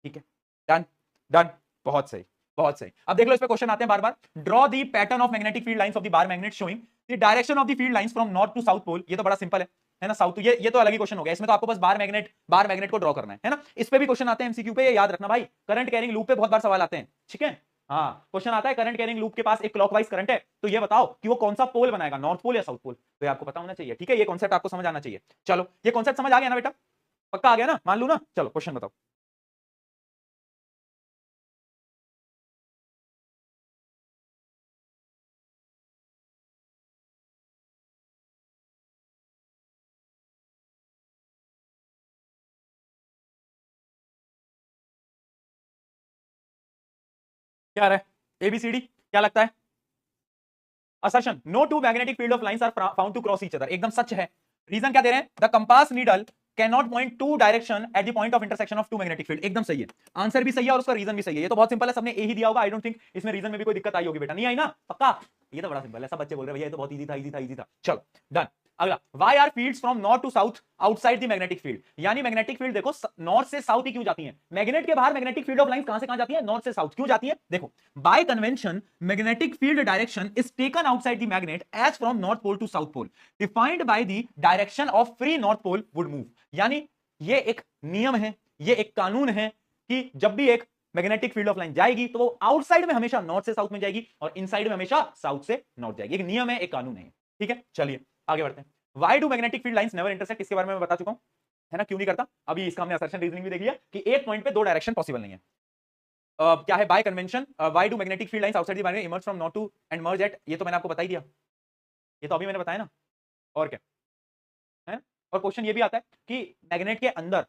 ठीक है, डन डन, बहुत सही, बहुत सही। अब देख लो, इस पे क्वेश्चन आते हैं बार बार, draw the pattern of magnetic field lines of the bar magnet showing the direction of the field lines from north to south pole. ये तो बड़ा सिंपल है ना, साउथ, ये तो अलग ही क्वेश्चन हो गया, इसमें तो आपको बस बार मैग्नेट को ड्रॉ करना है ना। इस पे भी क्वेश्चन आते हैं एमसीक्यू पे, ये याद रखना भाई, करंट कैरिंग लूप पे बहुत बार सवाल आते हैं, ठीक है। हाँ, क्वेश्चन आता है करंट कैरिंग लूप के पास एक क्लॉकवाइज करंट है, तो ये बताओ कि वो कौन सा पोल बनाएगा, नॉर्थ पोल या साउथ पोल, तो ये आपको पता होना चाहिए। ठीक है, ये कॉन्सेप्ट आपको समझ आना चाहिए। चलो, ये कॉन्सेप्ट समझ आ गया ना बेटा, पक्का आ गया ना, मान लू ना। चलो क्वेश्चन बताओ। क्या रहा है, एबीसीडी क्या लगता है? Assertion, no two magnetic field of lines are found to cross each other, एकदम सच है। रीजन क्या दे रहे हैं, the compass needle can not point two direction at the point of intersection of two magnetic field, एकदम सही है, आंसर भी सही है और उसका रीजन भी सही है। ये तो बहुत सिंपल है, सबने ए ही दिया होगा, आई डोंट थिंक इसमें रीजन में भी कोई दिक्कत आई होगी बेटा, नहीं आई ना, पक्का, ये तो बड़ा सिंपल है, सब बच्चे बोल रहे हैं भैया ये तो बहुत इजी था, इजी था, इजी था। चलो डन। अगला, why are fields from north to south outside the magnetic field, यानी मैग्नेटिक फील्ड देखो नॉर्थ से साउथ ही क्यों जाती है, मैग्नेट के बाहर मैग्नेटिक फील्ड ऑफ लाइंस कहां से कहां जाती है, नॉर्थ से साउथ क्यों जाती है, देखो, by convention magnetic field direction is taken outside the magnet as from north pole to south pole defined by the direction of free north pole would move, यानी ये एक नियम है, ये एक कानून है कि जब भी एक मैग्नेटिक फील्ड ऑफ लाइन जाएगी तो वो आउटसाइड में हमेशा नॉर्थ से साउथ में जाएगी और इनसाइड में हमेशा साउथ से नॉर्थ जाएगी, एक नियम है, एक कानून है। ठीक है, चलिए आगे बढ़ते हैं। Why do magnetic field lines never intersect, इसके बारे में मैं बता चुका हूं, है ना, क्यों नहीं करता। अभी इसका हमने असर्शन रीजनिंग भी देख लिया कि एक पॉइंट पे दो डायरेक्शन पॉसिबल नहीं है। क्या है, by convention why do magnetic field lines outside the magnet emerge from north to and merge at, ये तो मैंने आपको बता ही दिया, ये तो अभी मैंने बताया ना, और क्या है। और क्वेश्चन ये भी आता है कि मैग्नेट के अंदर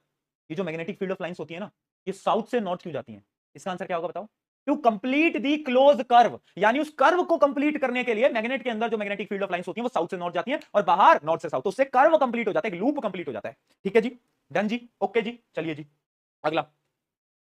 ये जो मैग्नेटिक फील्ड ऑफ लाइंस होती है ना, ये साउथ से नॉर्थ क्यों जाती हैं? इसका आंसर क्या होगा बताओ? To complete the close curve, यानी उस कर्व को कंप्लीट करने के लिए मैग्नेट के अंदर जो मैग्नेटिक फील्ड ऑफ लाइंस होती है वो साउथ से नॉर्थ जाती है और बाहर नॉर्थ से साउथ, तो उससे कर्व कंप्लीट हो जाता है, एक लूप कंप्लीट हो जाता है। ठीक है जी, डन जी, ओके जी, चलिए जी अगला।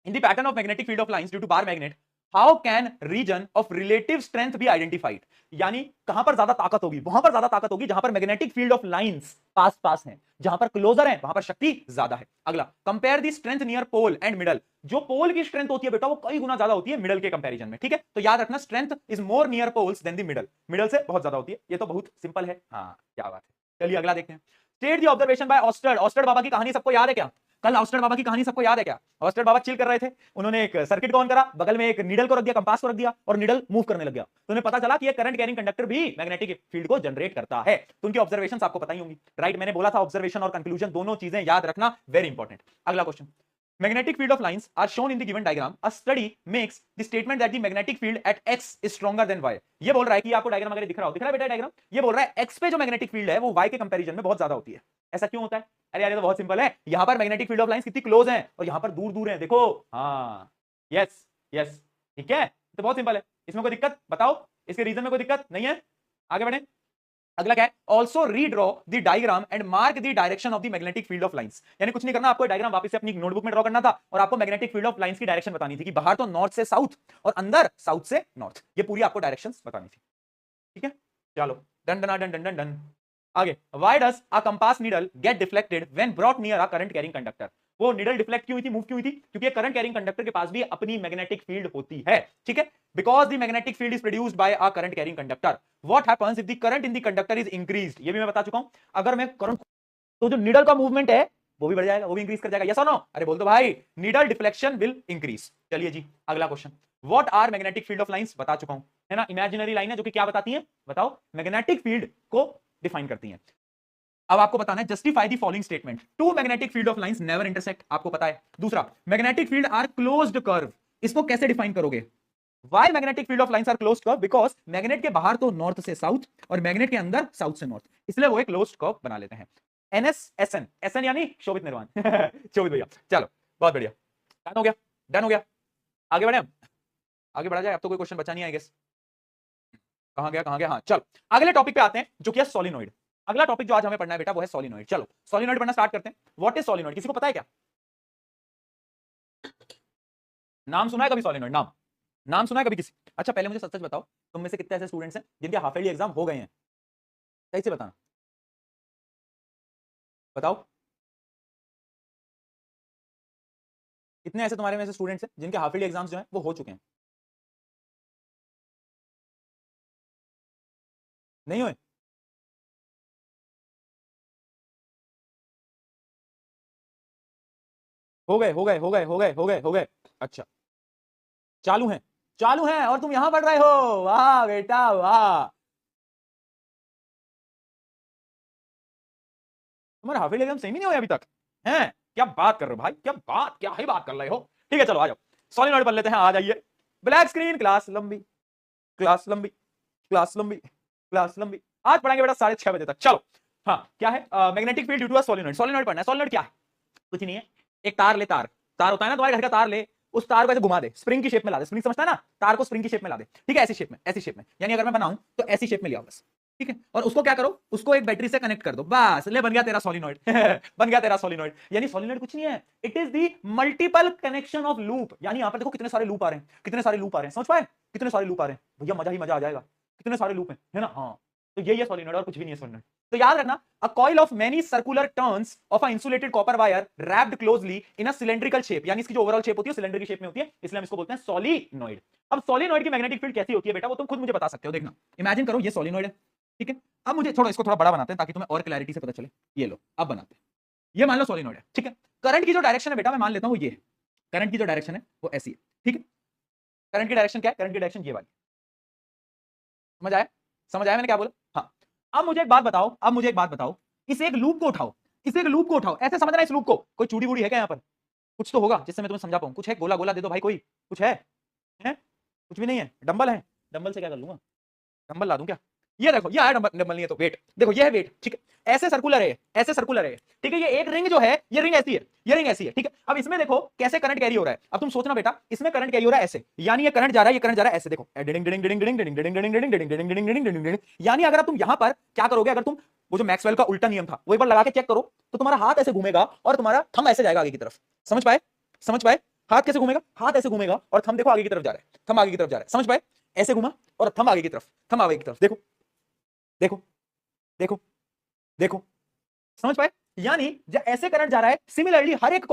In the pattern of magnetic field of lines due to bar magnet, how can region of relative strength be identified? यानी कहां पर ज्यादा ताकत होगी? वहां पर ज्यादा ताकत होगी जहां पर magnetic field of lines pass पास हैं, जहां पर क्लोजर है वहां पर शक्ति ज्यादा है। अगला, compare the strength near pole and middle. जो पोल की स्ट्रेंथ होती है बेटा वो कई गुना ज्यादा होती है मिडल के कंपैरिजन में। ठीक है, तो याद रखना strength is more near poles than the middle, middle से बहुत ज्यादा होती है। ये तो बहुत सिंपल है। हाँ क्या बात है, चलिए अगला देखते हैं। State the observation bye ऑस्टर्ड। ऑस्टर्ड बाबा की कहानी सबको याद है क्या? कल ऑस्टर्ड बाबा की कहानी सबको याद है क्या? ऑस्टर्ड बाबा चिल कर रहे थे, उन्होंने एक सर्किट को ऑन करा, बगल में एक नीडल को रख दिया, कंपास को रख दिया और नीडल मूव करने लग गया, तो उन्हें पता चला कि ये करंट कैरिंग कंडक्टर भी मैग्नेटिक फील्ड को जनरेट करता है। तो उनकी ऑब्जर्वेशंस आपको पता ही होंगी, राइट? मैंने बोला था ऑब्जर्वेशन और कंक्लूजन दोनों चीजें याद रखना वेरी इंपॉर्टेंट। अगला question, magnetic field of lines are shown in the given diagram. A study makes the statement that the magnetic field at x is stronger than y. ये बोल रहा है कि आपको डायग्राम अगर दिख रहा हो, दिख रहा है बेटा डायग्राम? ये बोल रहा है x पे जो मैग्नेटिक फील्ड है वो y के कंपैरिजन में बहुत ज्यादा होती है। ऐसा क्यों होता है? अरे यार ये तो बहुत सिंपल है, यहां पर मैग्नेटिक फील्ड ऑफ लाइंस कितनी क्लोज है और यहां पर दूर दूर है, देखो। हाँ यस यस, ठीक है, तो बहुत सिंपल है, इसमें कोई दिक्कत बताओ? इसके रीजन में कोई दिक्कत नहीं है? आगे बढ़े। अगला क्या है? Also redraw the diagram and mark the direction of the magnetic field of lines. यानी कुछ नहीं करना, आपको डायग्राम वापस से अपनी नोटबुक में ड्रॉ करना था और आपको मैग्नेटिक फील्ड ऑफ लाइंस की डायरेक्शन बतानी थी कि बाहर तो नॉर्थ से साउथ और अंदर साउथ से नॉर्थ, ये पूरी आपको डायरेक्शंस बतानी थी। ठीक है, चलो done done done done done done. आगे, why does a compass needle get deflected when brought near a current carrying conductor? वो नीडल डिफ्लेक्ट क्यों हुई थी, मूव क्यों हुई थी? क्योंकि करंट कैरिंग कंडक्टर के पास भी अपनी मैग्नेटिक फील्ड होती है। ठीक है, because the magnetic field is produced by a current carrying conductor. What happens if the current in the conductor is increased? ये भी मैं बता चुका हूं, अगर मैं करंट, तो जो नीडल का मूवमेंट है वो भी बढ़ जाएगा, वो भी इंक्रीज कर जाएगा। यस और नो? अरे बोल दो भाई, नीडल डिफ्लेक्शन विल इंक्रीज। चलिए जी अगला question, what are magnetic field of lines? बता चुका हूं, है ना, इमेजिनरी लाइन है जो कि क्या बताती है बताओ? मैग्नेटिक फील्ड को डिफाइन करती है। अब आपको बताना है justify the following statement. Two magnetic field of lines never intersect, आपको पता है। दूसरा, magnetic field are closed curve, इसको कैसे डिफाइन करोगे? Why magnetic field of lines are closed curve? Because magnet के बाहर तो नॉर्थ से साउथ और मैग्नेट के अंदर साउथ से नॉर्थ, इसलिए वो एक क्लोज्ड कर्व बना लेते हैं। NSSN, SN यानी शोभित निर्वाण शोभित भैया, चलो बहुत बढ़िया, डन हो गया, डन हो गया। आगे बढ़े, आगे बढ़ा जाए, अब तो कोई क्वेश्चन बचा नहीं है आई गेस। कहां गया कहां गया? हाँ चलो अगले टॉपिक पे आते हैं जो कि है सोलिनॉइड। अगला टॉपिक जो आज हमें पढ़ना है बेटा वो है सोलिनॉइड। चलो सोलिनॉइड पढ़ना स्टार्ट करते हैं। What is solenoid? किसी को पता है क्या? नाम सुना है कभी सोलिनॉइड? नाम नाम सुना है कभी किसी? अच्छा पहले मुझे सच सच बताओ, तुम में से कितने ऐसे स्टूडेंट्स हैं जिनके हाफ ईयरली एग्जाम हो गए हैं? सही से बताना, बताओ कितने ऐसे तुम्हारे में से स्टूडेंट्स हैं जिनके हाफ ईयरली एग्जाम्स जो हैं वो हो चुके हैं? नहीं हुए? हो गए हो गए हो गए हो गए हो गए हो गए, अच्छा चालू है, चालू है और तुम यहां पढ़ रहे हो, वाह बेटा वाह। तुम्हारा हाफ ईयरली एग्जाम सेम ही नहीं हुआ अभी तक हैं? क्या बात कर रहे हो भाई, क्या बात, क्या ही बात कर रहे हो। ठीक है चलो आ जाओ, सॉलिनॉइड पढ़ लेते हैं, आ जाइए। ब्लैक स्क्रीन, क्लास लंबी, क्लास लंबी, क्लास लंबी, क्लास लंबी। आज पढ़ाएंगे बेटा 6:30 बजे तक। चलो हाँ क्या है? Magnetic field due to a solenoid. Solenoid पढ़ना है। सोलिनॉइड क्या है? कुछ नहीं है, एक तार ले, तार तार होता है ना तुम्हारे घर का, तार ले, उस तार को ऐसे घुमा दे, स्प्रिंग की शेप में ला दे। स्प्रिंग समझता है ना, तार को स्प्रिंग की शेप में ला दे। ठीक है, ऐसी शेप में, ऐसी शेप में, यानी अगर मैं बनाऊं तो ऐसी शेप में लिया बस। ठीक है, और उसको क्या करो, उसको एक बैटरी से कनेक्ट कर दो, बस ले बन गया तेरा सोलिनॉइड बन गया तेरा सोलिनॉइड। यानी सोलिनॉइड कुछ नहीं है, it is the multiple connection of loop. यानी यहां पर देखो कितने सारे लूप आ रहे हैं, कितने सारे लूप आ रहे हैं, समझ पाए? कितने सारे लूप आ रहे हैं भैया, मजा ही मजा आ जाएगा, कितने सारे लूप हैं, है ना? हाँ तो यही है सोलिनॉइड और कुछ भी नहीं है सोलिनॉइड। तो याद रखना, a coil of many circular turns of a insulated copper wire wrapped closely in a cylindrical shape, यानी इसकी जो ओवरऑल शेप होती है सिलेंडर की शेप में होती है, इसलिए हम इसको बोलते हैं सोलिनॉइड। अब सोलिनॉइड की मैग्नेटिक फील्ड कैसी होती है बेटा वो तुम खुद मुझे बता सकते हो। देखना, इमेजिन करो ये सोलिनॉइड है, ठीक है। अब मुझे छोड़ो, इसको थोड़ा बड़ा बनाते हैं ताकि तुम्हें और क्लैरिटी से पता चले। ये लो, अब बनाते हैं, ये मान लो सोलिनॉइड है, ठीक है। करंट की जो डायरेक्शन है बेटा मैं मान लेता हूं वो ये है, करंट की जो डायरेक्शन है वो ऐसी है, ठीक है। करंट की डायरेक्शन क्या है? करंट की डायरेक्शन ये वाली, समझ आया? समझ आया मैंने क्या बोला? हाँ। अब मुझे एक बात बताओ, अब मुझे एक बात बताओ, इस एक लूप को उठाओ, इस एक लूप को उठाओ, ऐसे समझना इस लूप को। कोई चूड़ी वूड़ी है क्या यहाँ पर? कुछ तो होगा जिससे मैं तुम्हें समझा पाऊं, कुछ है? गोला गोला दे दो भाई, कोई कुछ है? है? कुछ भी नहीं है? डंबल है? डंबल से क्या कर लूंगा? डंबल ला दूं क्या? ये देखो, ये है डंबल, डंबल नहीं है तो वेट, देखो ये है वेट, ठीक है। ऐसे सर्कुलर है, ऐसे सर्कुलर है, ठीक है। ये एक रिंग जो है, ये रिंग ऐसी है, ये रिंग ऐसी है, ठीक है। अब इसमें देखो कैसे करंट कैरी हो रहा है। अब तुम सोचना बेटा, इसमें करंट कैरी हो रहा है ऐसे, यानी ये करंट जा रहा है, ये करंट जा रहा है ऐसे, देखो डिडिंग डिडिंग डिडिंग डिडिंग डिडिंग डिडिंग डिडिंग डिडिंग डिडिंग डिडिंग डिडिंग डिडिंग डिडिंग डिडिंग। यानी अगर तुम यहां पर क्या करोगे, अगर तुम वो जो मैक्सवेल का उल्टा नियम था वो एक बार लगा के चेक करो, तो तुम्हारा हाथ ऐसे घूमेगा और तुम्हारा थंब ऐसे जाएगा आगे की तरफ। समझ पाए? समझ पाए? हाथ कैसे घूमेगा? हाथ ऐसे घूमेगा और थंब देखो आगे की तरफ जा रहा है, थंब आगे की तरफ जा रहा है। समझ पाए? ऐसे घुमा और थंब आगे की तरफ, थंब आगे की तरफ, देखो देखो देखो देखो। समझ पाए? यानी जब ऐसे करंट जा रहा है, सिमिलरली हर एक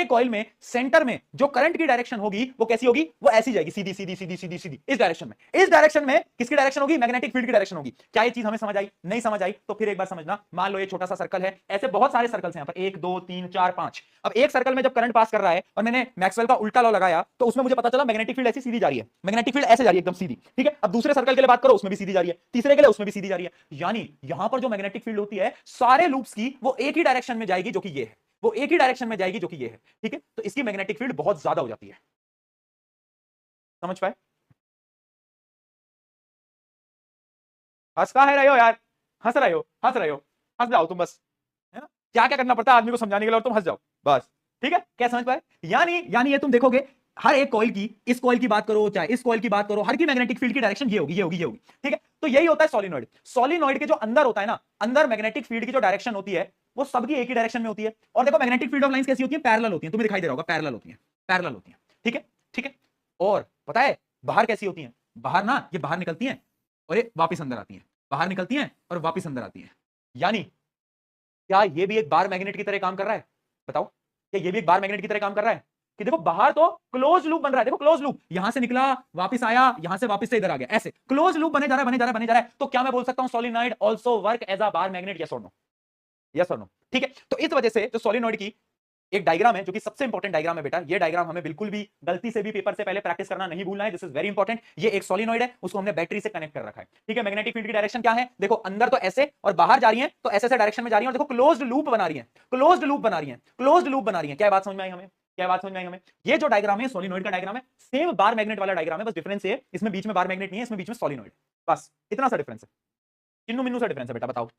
कॉइल में सेंटर में जो करंट की डायरेक्शन होगी वो कैसी होगी? वो ऐसी जाएगी, सीधी सीधी सीधी सीधी सीधी इस डायरेक्शन में। इस डायरेक्शन में किसकी डायरेक्शन होगी? मैग्नेटिक फील्ड की डायरेक्शन होगी। क्या ये चीज हमें समझ आई? नहीं समझ आई तो फिर एक बार समझना। मान लो ये छोटा सा सर्कल है, ऐसे बहुत सारे सर्कल्स हैं यहां पर, 1 2 3 4 5। अब एक सर्कल में जब करंट पास कर रहा है और मैंने मैक्सवेल का उल्टा लॉ लगाया तो उसमें मुझे पता चला मैग्नेटिक फील्ड ऐसी सीधी जा रही है, मैग्नेटिक फील्ड ऐसे जा रही है एकदम सीधी, ठीक है। अब दूसरे सर्कल के लिए बात करो, उसमें भी सीधी जा रही है, तीसरे के लिए उसमें भी सीधी जा रही है। यानी यहां पर जो मैग्नेटिक फील्ड होती है सारे लूप्स की वो एक ही डायरेक्शन में जाएगी, जो कि ये है, वो एक ही डायरेक्शन में जाएगी जो कि ये है, ठीक है। तो इसकी मैग्नेटिक फील्ड बहुत ज्यादा हो जाती है। समझ पाए? हंस का है रहे हो यार, हंस रहे हो, हंस रहे हो, हंस जाओ तुम बस, है ना। क्या क्या करना पड़ता है आदमी को समझाने के लिए और तुम हंस जाओ बस, ठीक है। क्या समझ पाए? यानी ये तुम देखोगे हर एक कॉइल की, इस कॉइल की बात करो चाहे इस कॉइल की बात करो, हर की मैग्नेटिक फील्ड की डायरेक्शन ये होगी, ये होगी, ये होगी, ठीक है। तो यही होता है सॉलिनॉइड। सॉलिनॉइड के जो अंदर होता है ना, अंदर मैग्नेटिक फील्ड की जो डायरेक्शन होती है वो सबकी एक ही डायरेक्शन में होती है। और देखो मैग्नेटिक फील्ड ऑफ लाइंस कैसी होती है? पैरेलल होती है, तुम्हें दिखाई दे रहा होगा, पैरेलल होती है, पैरेलल होती है, ठीक है, ठीक है। और पता है बाहर कैसी होती है? बाहर ना ये बाहर निकलती है और ये वापस अंदर आती है, बाहर निकलती हैं और वापस अंदर आती हैं। यानी क्या ये भी एक बार मैग्नेट की तरह काम कर रहा है? बताओ, क्या ये भी एक बार मैग्नेट की तरह काम कर रहा है? कि देखो बाहर तो क्लोज लूप बन रहा है, देखो क्लोज लूप, यहां से निकला वापस आया, यहां से वापस से इधर आ गया, ऐसे क्लोज लूप बने जा रहा है, बने जा रहा है, बने जा रहा है। तो क्या मैं बोल सकता हूं solenoid also work as a bar magnet? Yes और नो? यस और नो? ठीक है। तो इस वजह से जो सोलिनॉइड की एक डायग्राम है जो कि सबसे इंपॉर्टेंट डायग्राम है बेटा, ये डायग्राम हमें बिल्कुल भी गलती से भी पेपर से पहले प्रैक्टिस करना नहीं भूलना है, दिस इज वेरी इंपॉर्टेंट। ये एक सोलिनॉइड है, उसको हमने बैटरी से कनेक्ट कर रखा है, ठीक है। मैग्नेटिक फील्ड की डायरेक्शन क्या है? देखो अंदर तो ऐसे और बाहर जा रही है तो ऐसे डायरेक्शन में जा रही है, और देखो क्लोज्ड लूप बना रही है, क्लोज्ड लूप बना रही है, क्लोज्ड लूप बना रही है। क्या बात समझ में आई हमें? क्या बात समझ में आई हमें? ये जो डायग्राम है सोलिनॉइड का डायग्राम है, सेम बार मैग्नेट वाला डायग्राम है, बस डिफरेंस है इसमें बीच में बार मैग्नेट नहीं है, इसमें बीच में सोलिनॉइड, बस इतना सा डिफरेंस है, चिन्नू मिन्नू सा डिफरेंस है बेटा। बताओ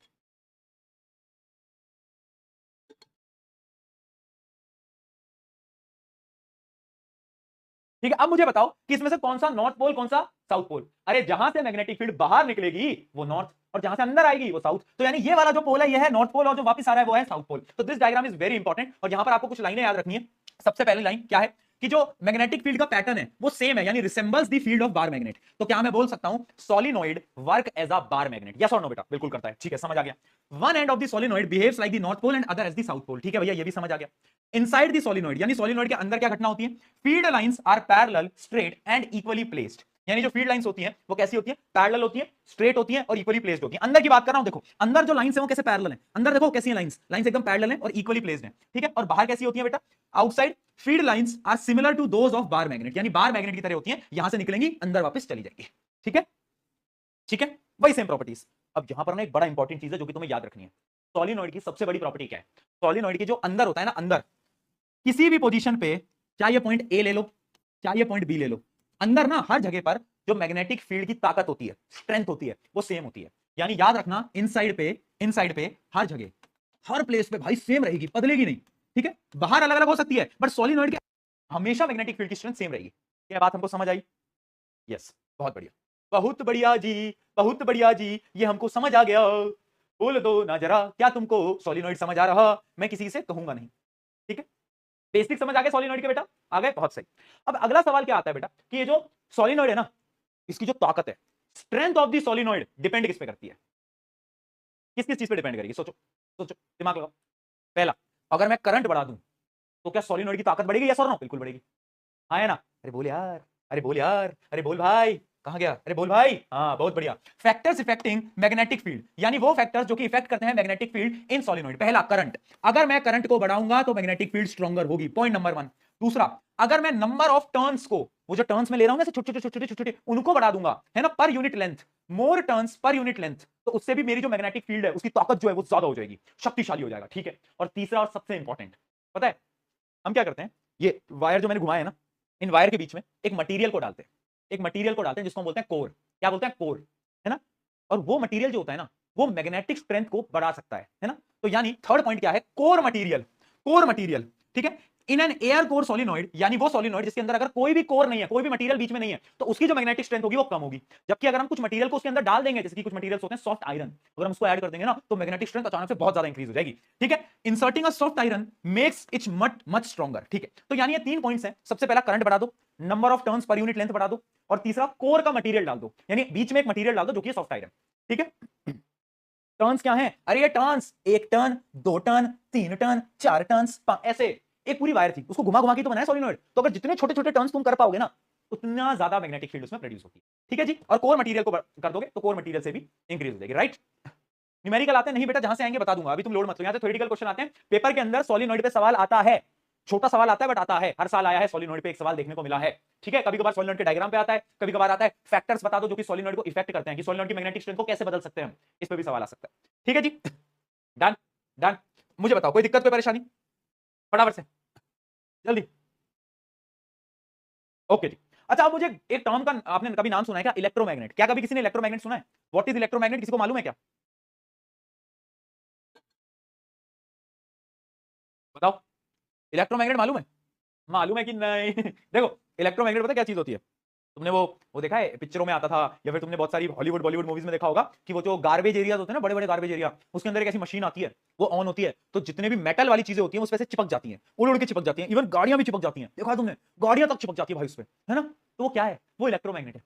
ठीक है। अब मुझे बताओ कि इसमें से कौन सा नॉर्थ पोल, कौन सा साउथ पोल? अरे जहां से मैग्नेटिक फील्ड बाहर निकलेगी वो नॉर्थ, और जहां से अंदर आएगी वो साउथ। तो यानी ये वाला जो पोल है ये है नॉर्थ पोल, और जो वापस आ रहा है वो है साउथ पोल। तो this diagram is very important. और यहां पर आपको कुछ लाइनें याद रखनी है। सबसे पहली लाइन क्या है कि जो मैग्नेटिक फील्ड का पैटर्न है वो सेम है, यानी resembles the field of bar magnet. तो क्या मैं बोल सकता हूं solenoid work as a bar magnet? Yes और नो बेटा? बिल्कुल करता है, ठीक है, समझ आ गया। One end of the solenoid behaves like the north pole and other as the south pole. ठीक है भैया, ये भी समझ आ गया। इनसाइड द सोलिनॉइड, यानी सोलिनॉइड के अंदर क्या घटना होती है? Field lines are parallel, straight and equally placed. यानी जो फील्ड लाइंस होती हैं वो कैसी होती है? पैरेलल होती है, स्ट्रेट होती है और इक्वली प्लेस्ड होती है। अंदर की बात कर रहा हूं, देखो अंदर जो लाइंस है वो कैसे पैरेलल है, अंदर देखो कैसी है लाइंस, लाइंस एकदम पैरेलल है और इक्वली प्लेस्ड है, ठीक है। और बाहर कैसी होती है बेटा? Outside field lines are similar to those of bar magnet, यानी बार मैग्नेट की तरह होती है, यहां से निकलेंगी अंदर वापस चली जाएगी, ठीक है, ठीक है, वही सेम प्रॉपर्टीज। अब यहां पर ना एक बड़ा इंपॉर्टेंट चीज है जो कि तुम्हें याद रखनी है। सोलिनॉइड की सबसे बड़ी प्रॉपर्टी क्या है? सोलिनॉइड के जो अंदर होता है ना, अंदर किसी भी पोजीशन पे, चाहे ये पॉइंट ए ले लो चाहे ये पॉइंट बी ले लो, अंदर ना हर जगह पर जो मैग्नेटिक फील्ड की ताकत होती है, स्ट्रेंथ होती है, वो सेम होती है। यानी याद रखना इनसाइड पे हर जगह, हर प्लेस पे भाई सेम रहेगी, बदलेगी नहीं, ठीक है। बाहर अलग अलग हो सकती है बट सोलिनॉइड के हमेशा मैग्नेटिक फील्ड की स्ट्रेंथ सेम रहेगी। क्या बात हमको समझ आई? यस, बहुत बढ़िया, बहुत बढ़िया जी, बहुत बढ़िया जी, ये हमको समझ आ गया। बोल दो ना जरा, क्या तुमको सोलिनॉइड समझ आ रहा? मैं किसी से कहूंगा नहीं, ठीक है। बेसिक समझ आ गए सोलिनॉइड के बेटा? आ गए, बहुत सही। अब अगला सवाल क्या आता है बेटा कि ये जो सोलिनॉइड है ना, इसकी जो ताकत है, strength of the solenoid depend किस पे करती है? किस किस चीज पे डिपेंड करेगी? सोचो सोचो, दिमाग लगाओ। पहला, अगर मैं करंट बढ़ा दूं तो क्या सोलिनॉइड की ताकत बढ़ेगी? यस और नो? बिल्कुल बढ़ेगी, हाँ है ना? अरे बोल यार, अरे बोल यार, अरे बोल भाई, कहां गया? अरे बोल भाई, हाँ बहुत बढ़िया। फैक्टर्स इफेक्टिंग मैग्नेटिक फील्ड, यानी वो फैक्टर्स जो कि इफेक्ट करते हैं मैग्नेटिक फील्ड इन सोलिनॉइड। पहला, करंट, अगर मैं करंट को बढ़ाऊंगा तो मैग्नेटिक फील्ड स्ट्रॉन्गर होगी, पॉइंट नंबर 1। दूसरा, अगर मैं नंबर ऑफ टर्न्स को, वो जो टर्न्स में ले रहा हूं ना छोटे छोटे छोटे, उनको बढ़ा दूंगा, है ना, पर यूनिट लेंथ, मोर टर्न्स पर यूनिट लेंथ, तो उससे भी मेरी जो मैग्नेटिक फील्ड है उसकी ताकत जो है वो ज्यादा हो जाएगी, शक्तिशाली हो जाएगा, ठीक है। और तीसरा और सबसे इंपॉर्टेंट, पता है हम क्या करते हैं? ये वायर जो मैंने घुमाया है ना, इन वायर के बीच में एक मटेरियल को डालते हैं, एक मटेरियल को डालते हैं जिसको हम बोलते हैं कोर। क्या बोलते हैं? कोर, है ना। और वो मटेरियल जो होता है ना, वो मैग्नेटिक स्ट्रेंथ को बढ़ा सकता है ना। तो यानी थर्ड पॉइंट क्या है? कोर मटेरियल, कोर मटेरियल ठीक है। In an air core solenoid, यानी वो सोलिनॉइड जिसके अंदर अगर कोई भी कोर नहीं है, कोई भी मटेरियल बीच में नहीं है, तो उसकी जो मैग्नेटिक स्ट्रेंथ होगी वो कम होगी। जबकि अगर हम कुछ मटेरियल को उसके अंदर डाल देंगे, जैसे कि कुछ मटेरियल्स होते हैं सॉफ्ट आयरन, अगर हम उसको ऐड कर देंगे ना, तो मैग्नेटिक स्ट्रेंथ अचानक से बहुत ज्यादा इंक्रीज हो जाएगी। ठीक है। Inserting a soft iron makes it much stronger. ठीक है। तो यानी ये 3 पॉइंट्स हैं। सबसे पहला करंट बढ़ा दो, number of turns per unit length बढ़ा दो, और तीसरा कोर का मटेरियल डाल दो, यानी बीच में एक मटेरियल डाल दो जो कि सॉफ्ट आयरन। ठीक है। टर्न्स क्या है? अरे ये turns 1 turn, 2 turn, 3 turn, 4 turns, ऐसे एक पूरी वायर थी, उसको घुमा घुमा के तो बनाया सोलिनॉइड। तो अगर जितने छोटे छोटे टर्न्स तुम कर पाओगे ना, उतना ज्यादा मैग्नेटिक फील्ड उसमें प्रोड्यूस होती है। ठीक है जी। और कोर मटेरियल को कर दोगे तो कोर मटेरियल से भी इंक्रीज हो जाएगी। राइट। न्यूमेरिकल आते हैं नहीं बेटा, जहां से आएंगे बता दूंगा, अभी तुम लोड मत लो। यहां से थ्योरेटिकल क्वेश्चन आते हैं पेपर के अंदर, सोलिनॉइड पे सवाल आता है, छोटा सवाल आता है बट आता है, हर साल आया है सोलिनॉइड पे एक सवाल देखने को मिला है। ठीक है। कभी कभार सोलिनॉइड के डायग्राम पे आता है, कभी कभार आता है फैक्टर्स बता दो जो कि सोलिनॉइड को इफेक्ट करते हैं, कि सोलिनॉइड की मैग्नेटिक स्ट्रेंथ को कैसे बदल सकते हैं हम, इस पे भी सवाल आ सकता है। ठीक है जी। Done done. मुझे बताओ कोई दिक्कत, कोई परेशानी, फटाफट से जल्दी। ओके जी। अच्छा, अब मुझे एक टर्म का आपने कभी नाम सुना है क्या? इलेक्ट्रोमैग्नेट। क्या कभी किसी ने इलेक्ट्रोमैग्नेट सुना है? व्हाट इज इलेक्ट्रोमैग्नेट, किसी को मालूम है क्या? बताओ, इलेक्ट्रोमैग्नेट मालूम है? मालूम है कि नहीं? देखो, इलेक्ट्रोमैग्नेट पता क्या चीज होती है? तुमने वो देखा है, पिक्चरों में आता था, या फिर तुमने बहुत सारी हॉलीवुड बॉलीवुड मूवीज में देखा होगा कि वो जो गार्बेज एरिया होते हैं ना, बड़े बड़े गार्बेज एरिया, उसके अंदर एक ऐसी मशीन आती है, वो ऑन होती है, तो जितने भी मेटल वाली चीजें होती हैं उस पे से चिपक जाती हैं, उड़ उड़ के चिपक जाती हैं, इवन गाड़ियां भी चिपक जाती हैं। देखा है तुमने? गाड़ियां तक चिपक जाती है भाई उस पे, है ना? तो वो क्या है? वो इलेक्ट्रोमैग्नेट है।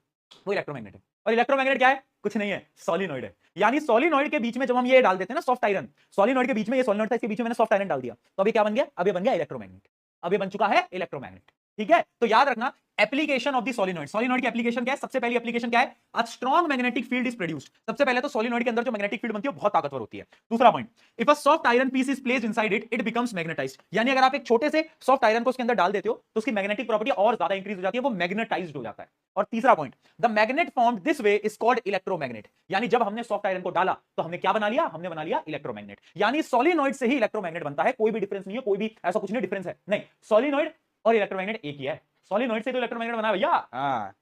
वो इलेक्ट्रोमैग्नेट है। और इलेक्ट्रोमैग्नेट क्या है? कुछ नहीं है, सोलिनॉइड है। यानी सोलिनॉइड के बीच में जब हम ये डाल देते हैं ना सॉफ्ट आयरन, सोलिनॉइड के बीच में ये सोलिनॉइड था, इसके बीच में मैंने सॉफ्ट आयरन डाल दिया, तो अभी क्या बन गया? अभी बन गया इलेक्ट्रोमैग्नेट। अभी बन चुका है इलेक्ट्रोमैग्नेट। ठीक है। तो याद रखना, application of the solenoid, solenoid की एप्लीकेशन क्या है? सबसे पहली एप्लीकेशन क्या है? A strong magnetic field is produced. सबसे पहले तो सोलिनॉइड के अंदर जो मैग्नेटिक फील्ड बनती है बहुत ताकतवर होती है। दूसरा point, if a soft iron piece is placed inside it, it becomes magnetized. यानी अगर आप एक छोटे से सॉफ्ट आयरन को उसके अंदर डाल देते हो तो उसकी मैग्नेटिक प्रॉपर्टी और ज्यादा इंक्रीज हो जाती है, वो मैग्नेटाइज्ड हो जाता है। और तीसरा point, the magnet formed this way is called electromagnet. यानी जब हमने सॉफ्ट आयरन को डाला तो हमने क्या बना लिया? हमने बना लिया इलेक्ट्रोमैग्नेट। यानी सोलिनॉइड से ही इलेक्ट्रोमैग्नेट बनता है, कोई भी डिफरेंस नहीं है, कोई भी ऐसा कुछ नहीं डिफरेंस है, नहीं, सोलिनॉइड और इलेक्ट्रोमैग्नेट एक ही है। सोलिनॉइड से तो इलेक्ट्रोमैग्नेट बना भैया। हाँ।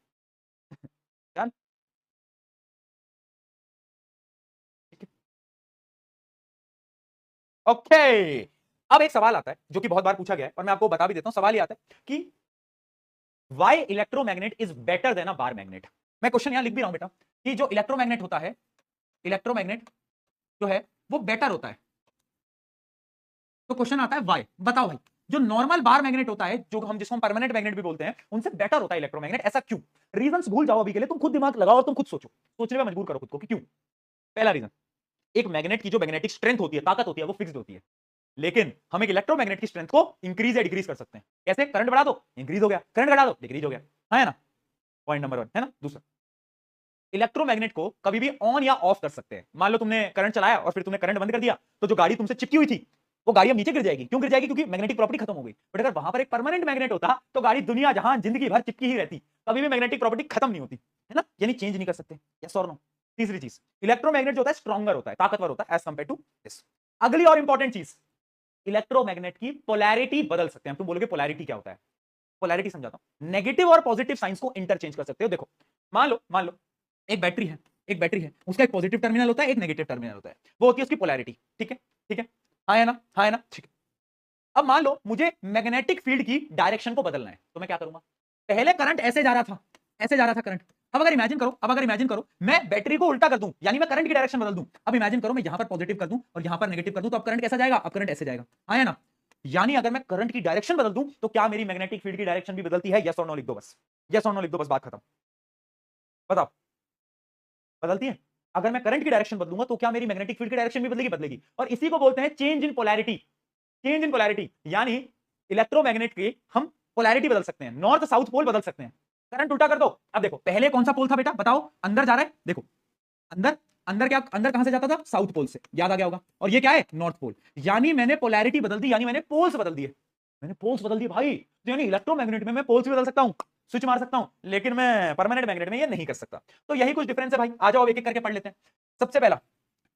ओके। अब एक सवाल आता है जो कि बहुत बार पूछा गया है, और मैं आपको बता भी देता हूं। सवाल ये आता है कि why electromagnet is better than a bar magnet. मैं क्वेश्चन यहां लिख भी रहा हूं बेटा, कि जो इलेक्ट्रोमैग्नेट होता है, इलेक्ट्रोमैग्नेट जो है वो बेटर होता है। तो क्वेश्चन आता है वाई, बताओ भाई। जो नॉर्मल बार मैग्नेट होता है, जो हम जिसको हम परमानेंट मैग्नेट भी बोलते हैं, उनसे बेटर होता है इलेक्ट्रोमैग्नेट, ऐसा क्यों? रीजंस भूल जाओ अभी के लिए, तुम खुद दिमाग लगाओ और तुम खुद सोचो, सोचने में मजबूर करो खुद को कि क्यों। पहला रीजन, एक मैग्नेट की जो मैग्नेटिक स्ट्रेंथ होती है, ताकत होती है, वो फिक्स्ड होती है। लेकिन हम एक इलेक्ट्रोमैग्नेट की स्ट्रेंथ को इंक्रीज या डिक्रीज कर सकते हैं। कैसे? करंट बढ़ा दो, इंक्रीज हो गया, करंट घटा दो, डिक्रीज हो गया। हाँ है ना? पॉइंट नंबर 1 है ना। दूसरा, इलेक्ट्रोमैग्नेट को कभी भी ऑन या ऑफ कर सकते हैं। मान लो तुमने करंट चलाया और फिर तुमने करंट बंद कर दिया, तो जो गाड़ी तुमसे चिपकी हुई थी वो गाड़ी अब नीचे गिर जाएगी। क्यों गिर जाएगी? क्योंकि मैग्नेटिक प्रॉपर्टी खत्म हो गई। बट अगर वहां पर एक परमानेंट मैग्नेट होता तो गाड़ी दुनिया जहां जिंदगी भर चिपकी ही रहती, कभी भी मैग्नेटिक प्रॉपर्टी खत्म नहीं होती, है ना? यानी चेंज नहीं कर सकते। यस और नो? तीसरी चीज, इलेक्ट्रोमैग्नेट जो होता है स्ट्रॉन्गर होता है, ताकतवर होता है एज कंपेयर टू दिस। अगली और इंपॉर्टेंट चीज, इलेक्ट्रोमैग्नेट की पोलैरिटी बदल सकते हैं। तुम बोलोगे पोलैरिटी क्या होता है? पोलैरिटी समझाता हूं। नेगेटिव और पॉजिटिव साइंस को इंटरचेंज कर सकते हो। देखो, मान लो एक बैटरी है, एक बैटरी है, उसका एक पॉजिटिव टर्मिनल होता है, एक नेगेटिव टर्मिनल होता है, वो होती है उसकी पोलैरिटी। ठीक है? ठीक है? हाँ है ना? हाँ है ना? ठीक है। अब मान लो मुझे मैग्नेटिक फील्ड की डायरेक्शन को बदलना है, तो मैं क्या करूंगा? पहले करंट ऐसे जा रहा था, ऐसे जा रहा था करंट। अब अगर इमेजिन करो मैं बैटरी को उल्टा कर दूं, यानी मैं करंट की डायरेक्शन बदल दूं। अब इमेजिन करो मैं यहां पर पॉजिटिव कर दूं और यहां पर नेगेटिव कर दूं, तो अब करंट कैसा जाएगा? अब करंट ऐसे जाएगा। हाँ है ना? यानी अगर मैं करंट की डायरेक्शन बदल दूं तो क्या मेरी मैग्नेटिक फील्ड की डायरेक्शन भी बदलती है? यस और नो लिख दो बस, यस और नो लिख दो बस, बात खत्म। बताओ, बदलती है? अगर मैं करंट की डायरेक्शन बदलूंगा तो क्या मेरी मैग्नेटिक फील्ड की डायरेक्शन भी बदलेगी? बदलेगी। और इसी को बोलते हैं change in polarity. Change in polarity यानी इलेक्ट्रोमैग्नेट की हम पोलैरिटी बदल सकते हैं, नॉर्थ साउथ पोल बदल सकते हैं। करंट उल्टा कर दो। अब देखो, पहले कौन सा पोल था बेटा? बताओ। अंदर जा रहा है, देखो अंदर, अंदर कहां से जाता था? साउथ पोल से, याद आ गया होगा। और ये क्या है? North pole. यानी मैंने पोलैरिटी बदल दी, यानी मैंने पोल्स बदल दिए। मैंने पोल्स बदल दिए भाई। तो यानी इलेक्ट्रोमैग्नेट में मैं पोल्स भी बदल सकता हूं, स्विच मार सकता हूं, लेकिन मैं परमानेंट मैग्नेट में ये नहीं कर सकता। तो यही कुछ डिफरेंस है भाई। आ जाओ एक एक करके पढ़ लेते हैं। सबसे पहला,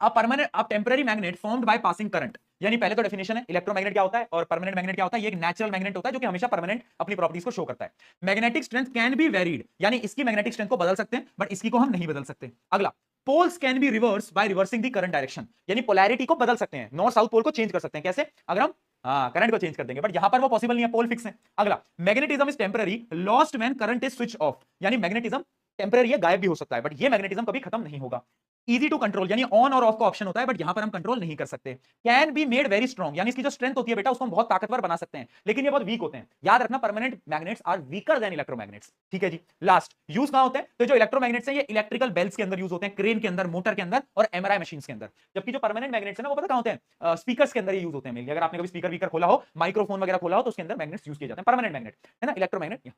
आप temporary magnet formed by passing current. यानी पहले तो डेफिनेशन है इलेक्ट्रोमैग्नेट क्या होता है और परमानेंट मैग्नेट क्या होता है। ये एक नेचुरल मैग्नेट होता है जो कि हमेशा परमानेंट अपनी प्रॉपर्टीज को शो करता है। Magnetic strength can be varied, यानी इसकी मैग्नेटिक स्ट्रेंथ को बदल सकते हैं, बट इसकी को हम नहीं बदल सकते। अगला, poles can be reverse by reversing the current direction, यानी पोलैरिटी को बदल सकते हैं, नॉर्थ साउथ पोल को चेंज कर सकते हैं। कैसे? अगर हम हाँ, करंट को चेंज कर देंगे, बट यहां पर वो पॉसिबल नहीं है, पोल फिक्स है। अगला, magnetism is temporary, lost when current is switch off, यानी मैग्नेटिज्म टेम्पररी है, गायब भी हो सकता है, बट ये मैग्नेटिज्म कभी खत्म नहीं होगा। इजी टू कंट्रोल, यानी ऑन और ऑफ का ऑप्शन होता है, बट यहां पर हम कंट्रोल नहीं कर सकते। Can be made very strong, यानी इसकी जो स्ट्रेंथ होती है बेटा, उसको हम बहुत ताकतवर बना सकते हैं, लेकिन ये बहुत वीक होते हैं। याद रखना, permanent magnets are weaker than electromagnets. ठीक है जी। लास्ट, यूज कहां होते हैं? तो जो इलेक्ट्रोमैग्नेट्स हैं ये इलेक्ट्रिकल बेल्स के अंदर यूज होते हैं, क्रेन के अंदर, मोटर के अंदर और एमआरआई मशीन के अंदर। जबकि जो परमानेंट मैग्नेट्स है ना, वो पता कहां होते हैं? स्पीकर्स के अंदर यूज होते हैं। अगर आपने कभी स्पीकर वीकर खोला हो, माइक्रोफोन वगैरह खोला हो, तो उसके अंदर मैग्नेट्स यूज किए जाते हैं, परमानेंट मैग्नेट है ना, इलेक्ट्रोमैग्नेट।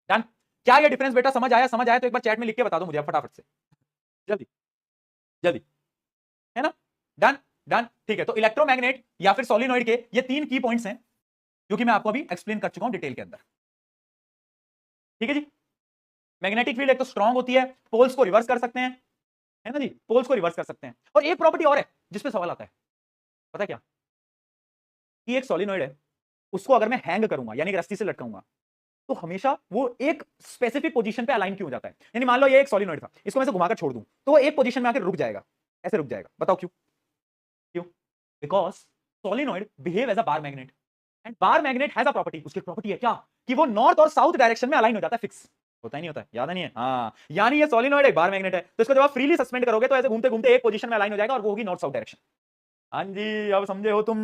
डन। क्या ये डिफरेंस बेटा समझ आया? समझ आया तो एक बार चैट में लिख के बता दो मुझे फटाफट से, जल्दी जल्दी, है ना? डन डन, ठीक है। तो इलेक्ट्रोमैग्नेट या फिर सोलिनॉइड के ये 3 की पॉइंट्स हैं, जो कि मैं आपको अभी एक्सप्लेन कर चुका हूं डिटेल के अंदर। ठीक है जी। मैग्नेटिक फील्ड एक तो स्ट्रांग होती है, पोल्स को रिवर्स कर सकते हैं, है ना जी, पोल्स को रिवर्स कर सकते हैं। और एक प्रॉपर्टी और है जिसपे सवाल आता है, पता क्या? कि एक सोलिनॉइड है, उसको अगर मैं हैंग करूंगा, यानी रस्सी से लटकाऊंगा, तो हमेशा वो एक स्पेसिफिक पोजीशन पे अलाइन क्यों हो जाता है? यानी मान लो ये एक सोलिनॉइड था, इसको मैं से घुमाकर छोड़ दूं, तो वो एक पोजीशन में आकर रुक जाएगा, ऐसे रुक जाएगा। बताओ क्यों? क्यों? Because solenoid behave as a bar magnet, and bar magnet has a property, उसकी प्रॉपर्टी है क्या? कि वो नॉर्थ और साउथ डायरेक्शन में अलाइन हो जाता है, फिक्स होता ही नहीं होता है, याद नहीं है? हाँ, यानी ये सोलिनॉइड एक बार मैग्नेट है, तो इसको जब आप फ्रीली सस्पेंड करोगे तो ऐसे घूमते घूमते एक पोजीशन में अलाइन हो जाएगा, और वो होगी नॉर्थ साउथ डायरेक्शन। हाँ जी, अब समझे हो तुम?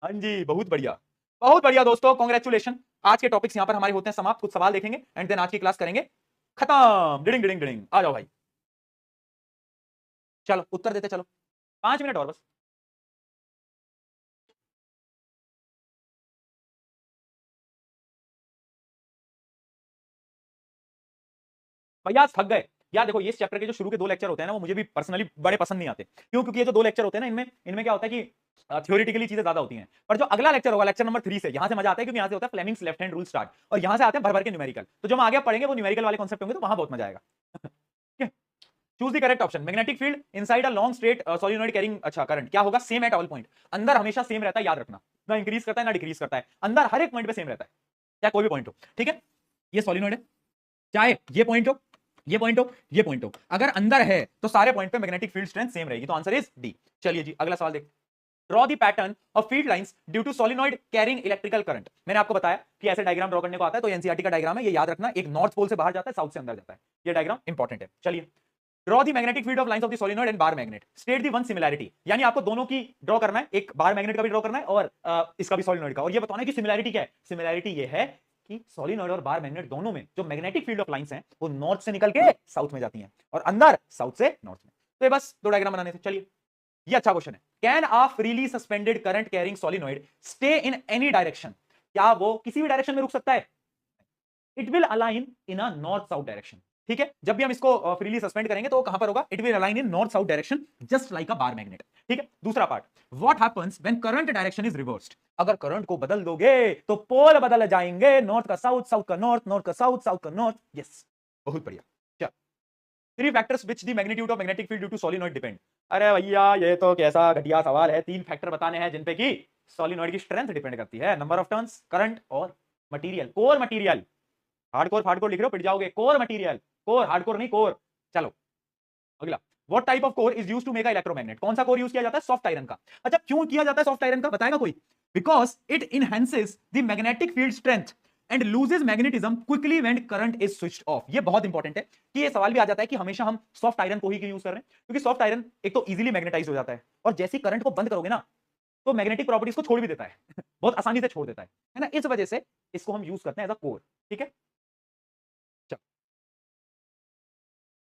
हाँ जी, बहुत बढ़िया, बहुत बढ़िया दोस्तों, कांग्रेचुलेशन। आज के टॉपिक्स यहां पर हमारे होते हैं समाप्त, कुछ सवाल देखेंगे एंड देन आज की क्लास करेंगे खत्म। डिडिंग डिडिंग डिडिंग, आ जाओ भाई, चलो उत्तर देते चलो, 5 मिनट और बस। भैया आज थक गए यार। देखो, ये चैप्टर के जो शुरू के 2 लेक्चर होते हैं ना, वो मुझे भी पर्सनली बड़े पसंद नहीं आते। क्यों? क्योंकि ये जो 2 लेक्चर होते हैं ना, इनमें इनमें क्या होता है कि थ्योरेटिकली चीजें ज्यादा होती हैं, पर जो अगला लेक्चर होगा, लेक्चर नंबर 3 से, यहां से मजा आता है, क्योंकि यहां से होता है Fleming's left hand rule start, और यहां से आते हैं भर भर के न्यूमेरिकल। तो जो हम आगे पढ़ेंगे वो न्यूमेरिकल वाले कॉन्सेप्ट होंगे, तो वहां बहुत मजा आएगा। Choose the correct option. Magnetic field inside a long straight solenoid carrying, अच्छा, करंट क्या होगा? सेम एट ऑल पॉइंट, अंदर हमेशा सेम रहता है, याद रखना, ना इंक्रीज करता है ना डिक्रीज करता है, अंदर हर एक पॉइंट पे सेम रहता है, चाहे कोई भी पॉइंट हो। ठीक है, ये सोलिनॉइड है, चाहे ये पॉइंट हो, ये पॉइंट हो, ये पॉइंट हो, अगर अंदर है तो सारे पॉइंट पे मैग्नेटिक फील्ड स्ट्रेंथ सेम रहेगी, तो आंसर इज डी। चलिए जी, अगला सवाल देखते हैं। Draw the pattern of field lines due to solenoid carrying electrical current. मैंने आपको बताया कि ऐसे डायग्राम ड्रॉ करने को आता है, तो एनसीईआरटी का डायग्राम है, ये याद रखना, एक नॉर्थ पोल से बाहर जाता है, साउथ से अंदर जाता है, ये डायग्राम इंपॉर्टेंट है। चलिए, draw the magnetic field of lines of the solenoid and bar magnet, state the one similarity, यानी आपको दोनों की ड्रॉ करना है, एक बार मैग्नेट का भी ड्रॉ करना है और इसका भी सोलिनॉइड का, और ये बताना है कि सिमिलैरिटी क्या है। सिमिलैरिटी ये है कि सोलिनॉइड और बार मैग्नेट दोनों में जो मैग्नेटिक फील्ड ऑफ लाइंस हैं वो नॉर्थ से निकल के साउथ में जाती हैं, और अंदर साउथ से नॉर्थ में। तो ये बस 2 डायग्राम बनाने थे। चलिए, ये अच्छा क्वेश्चन है। Can a freely suspended current carrying solenoid stay in any direction, क्या वो किसी भी डायरेक्शन में रुक सकता है? It will align in a north south direction. ठीक है, जब भी हम इसको फ्रीली सस्पेंड करेंगे तो कहां पर होगा? It will align in north south direction, just like a bar magnet. ठीक है, दूसरा part, what happens when current direction is reversed, अगर करंट को बदल दोगे तो पोल बदल जाएंगे, नॉर्थ का साउथ, साउथ का नॉर्थ, नॉर्थ का साउथ, साउथ का नॉर्थ। यस, बहुत बढ़िया। चल, 3 factors which the magnitude of magnetic field due to solenoid depend. अरे भैया, ये तो कैसा घटिया सवाल है, 3 फैक्टर बताने हैं जिन पे की सोलिनॉइड की स्ट्रेंथ डिपेंड करती है, नंबर ऑफ टर्न्स, करंट और मटेरियल, कोर मटेरियल। हार्डकोर फार्डकोर लिख रहे हो, पिट जाओगे। कोर मटेरियल, कोर, हार्डकोर नहीं, कोर। चलो अगला, what type of core is used to make a electromagnet, कौन सा कोर यूज किया जाता है? सॉफ्ट आयरन का। अच्छा, क्यों किया जाता है सॉफ्ट आयरन का, बताएगा कोई? Because it enhances the magnetic field strength and loses magnetism quickly when current is switched off. ये बहुत इंपॉर्टेंट है कि ये सवाल भी आ जाता है कि हमेशा हम सॉफ्ट आयरन को ही क्यों यूज कर रहे हैं, क्योंकि सॉफ्ट आयरन एक तो इजीली मैग्नेटाइज हो जाता है, और जैसे ही करंट को बंद करोगे ना, तो मैग्नेटिक प्रॉपर्टीज को छोड़ भी देता है बहुत आसानी से छोड़ देता है ना, इस वजह से इसको हम यूज करते हैं एज अ कोर। ठीक है,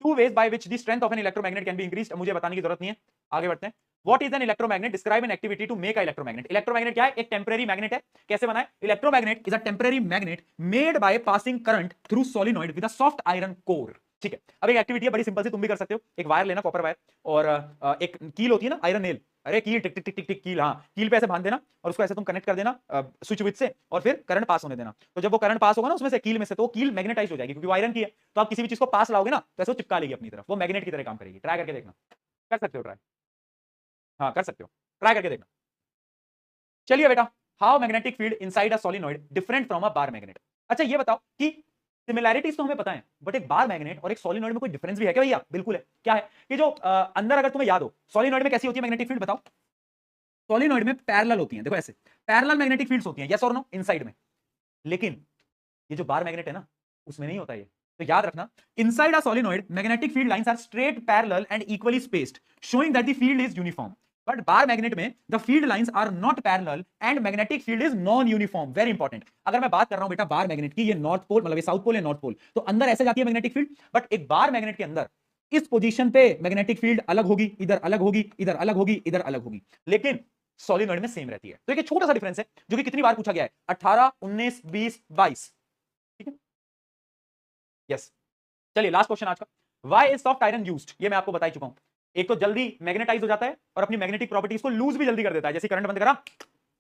two ways by which the strength of an electromagnet can be increased, मुझे बताने की जरूरत नहीं है, आगे बढ़ते हैं। What is an electromagnet, describe an activity to make a electromagnet. Electromagnet क्या है? एक टेम्परेरी मैग्नेट है। कैसे बना है? Electromagnet is a temporary magnet made by passing current through solenoid with a soft iron core. ठीक है, अब एक एक्टिविटी है बड़ी सिंपल सी, तुम भी कर सकते हो। एक वायर लेना, कॉपर वायर, और एक कील होती है ना, आयरन नेल, अरे कील, टिक टिक टिक टिक टिक कील, हाँ, कील पे ऐसे बांध देना, और उसको ऐसे तुम कनेक्ट कर देना स्विच विच से, और फिर करंट पास होने देना। तो जब वो करंट पास होगा ना उसमें से, कील में से, तो वो कील मैग्नेटाइज हो जाएगी, क्योंकि वो आयरन की है। तो आप किसी भी चीज को पास लाओगे ना, तो ऐसे वो चिपका लेगी अपनी तरफ, वो मैग्नेट की तरह काम करेगी। ट्राई करके देखना, कर सकते हो ट्राई, हाँ कर सकते हो, ट्राई करके देखना। चलिए बेटा, how magnetic field inside a solenoid different from a bar magnet. अच्छा ये बताओ कि सिमिलैरिटीज तो हमें पता है, बट एक बार मैग्नेट और एक सोलिनॉइड में कोई डिफरेंस भी है क्या भैया? बिल्कुल है। क्या है? कि जो अंदर, अगर तुम्हें याद हो, सोलिनॉइड में कैसी होती है मैग्नेटिक फील्ड, बताओ। सोलिनॉइड में पैरेलल होती हैं, देखो ऐसे पैरेलल मैग्नेटिक फील्ड्स होती हैं, यस और नो, इनसाइड में। लेकिन ये जो बार मैग्नेट है ना, उसमें नहीं होता ये। तो याद रखना, inside a solenoid magnetic field lines are straight, parallel and equally spaced, showing that the field is uniform. But bar magnet में the field lines are not parallel and magnetic field is non uniform. Very important. अगर मैं बात कर रहा हूं बेटा bar magnet की, ये नॉर्थ पोल मतलब ये साउथ पोल है नॉर्थ पोल, तो अंदर ऐसे जाती है मैग्नेटिक फील्ड, बट एक बार मैग्नेट के अंदर इस पोजीशन पे मैग्नेटिक फील्ड अलग होगी, इधर अलग होगी, इधर अलग होगी, इधर अलग होगी, लेकिन सॉलिनॉइड में सेम रहती है। तो एक छोटा सा डिफरेंस है जो कि कितनी बार पूछा गया है, 18, 19, 20, 22। ठीक है, यस। चलिए लास्ट क्वेश्चन आज का, why is soft iron used? ये मैं आपको बता चुका हूं। एक तो जल्दी मैग्नेटाइज हो जाता है और अपनी मैग्नेटिक प्रॉपर्टीज को लूज भी जल्दी कर देता है, जैसे करंट बंद करा,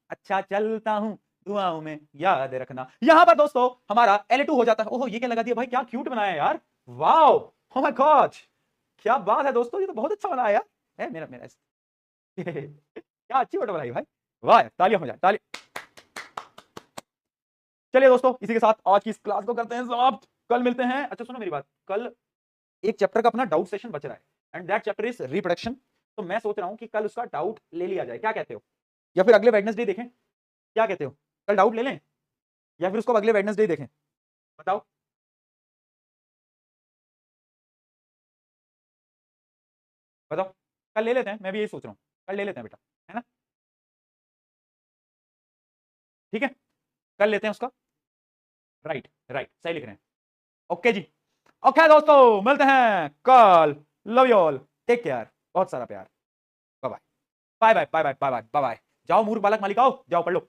अच्छा चलता हूं दुआओं में याद रखना। यहां पर दोस्तों हमारा L2 हो जाता है। ओहो ये क्या लगा दिया भाई, क्या क्यूट बनाया है यार, वाओ, ओह माय गॉड, क्या बात है दोस्तों, ये तो बहुत अच्छा बनाया यार, है मेरा मेरा क्या अच्छी फोटो बनाई भाई, वाह, तालियां हो जाए, तालियां। चलिए दोस्तों इसी के साथ आज की इस क्लास को करते हैं समाप्त, कल मिलते हैं। अच्छा सुनो मेरी बात, कल एक चैप्टर का अपना डाउट सेशन बच रहा है and that chapter is reproduction. तो मैं सोच रहा हूं कि कल उसका डाउट ले लिया जाए, क्या कहते हो? या फिर अगले वेडनेसडे देखें, क्या कहते हो? कल डाउट ले लें या फिर उसको अगले वेडनेसडे देखें, बताओ। बताओ, कल ले लेते हैं, मैं भी यही सोच रहा हूं, कल ले लेते हैं बेटा, है ना? ठीक है, कल लेते हैं उसका, राइट राइट, सही लिख रहे हैं। ओके जी, ओके दोस्तों मिलते हैं कल, love you all, take care, बहुत सारा प्यार, bye bye bye bye bye bye bye bye bye. जाओ मूर्ख बालक मालिकाओ, जाओ पढ़ लो।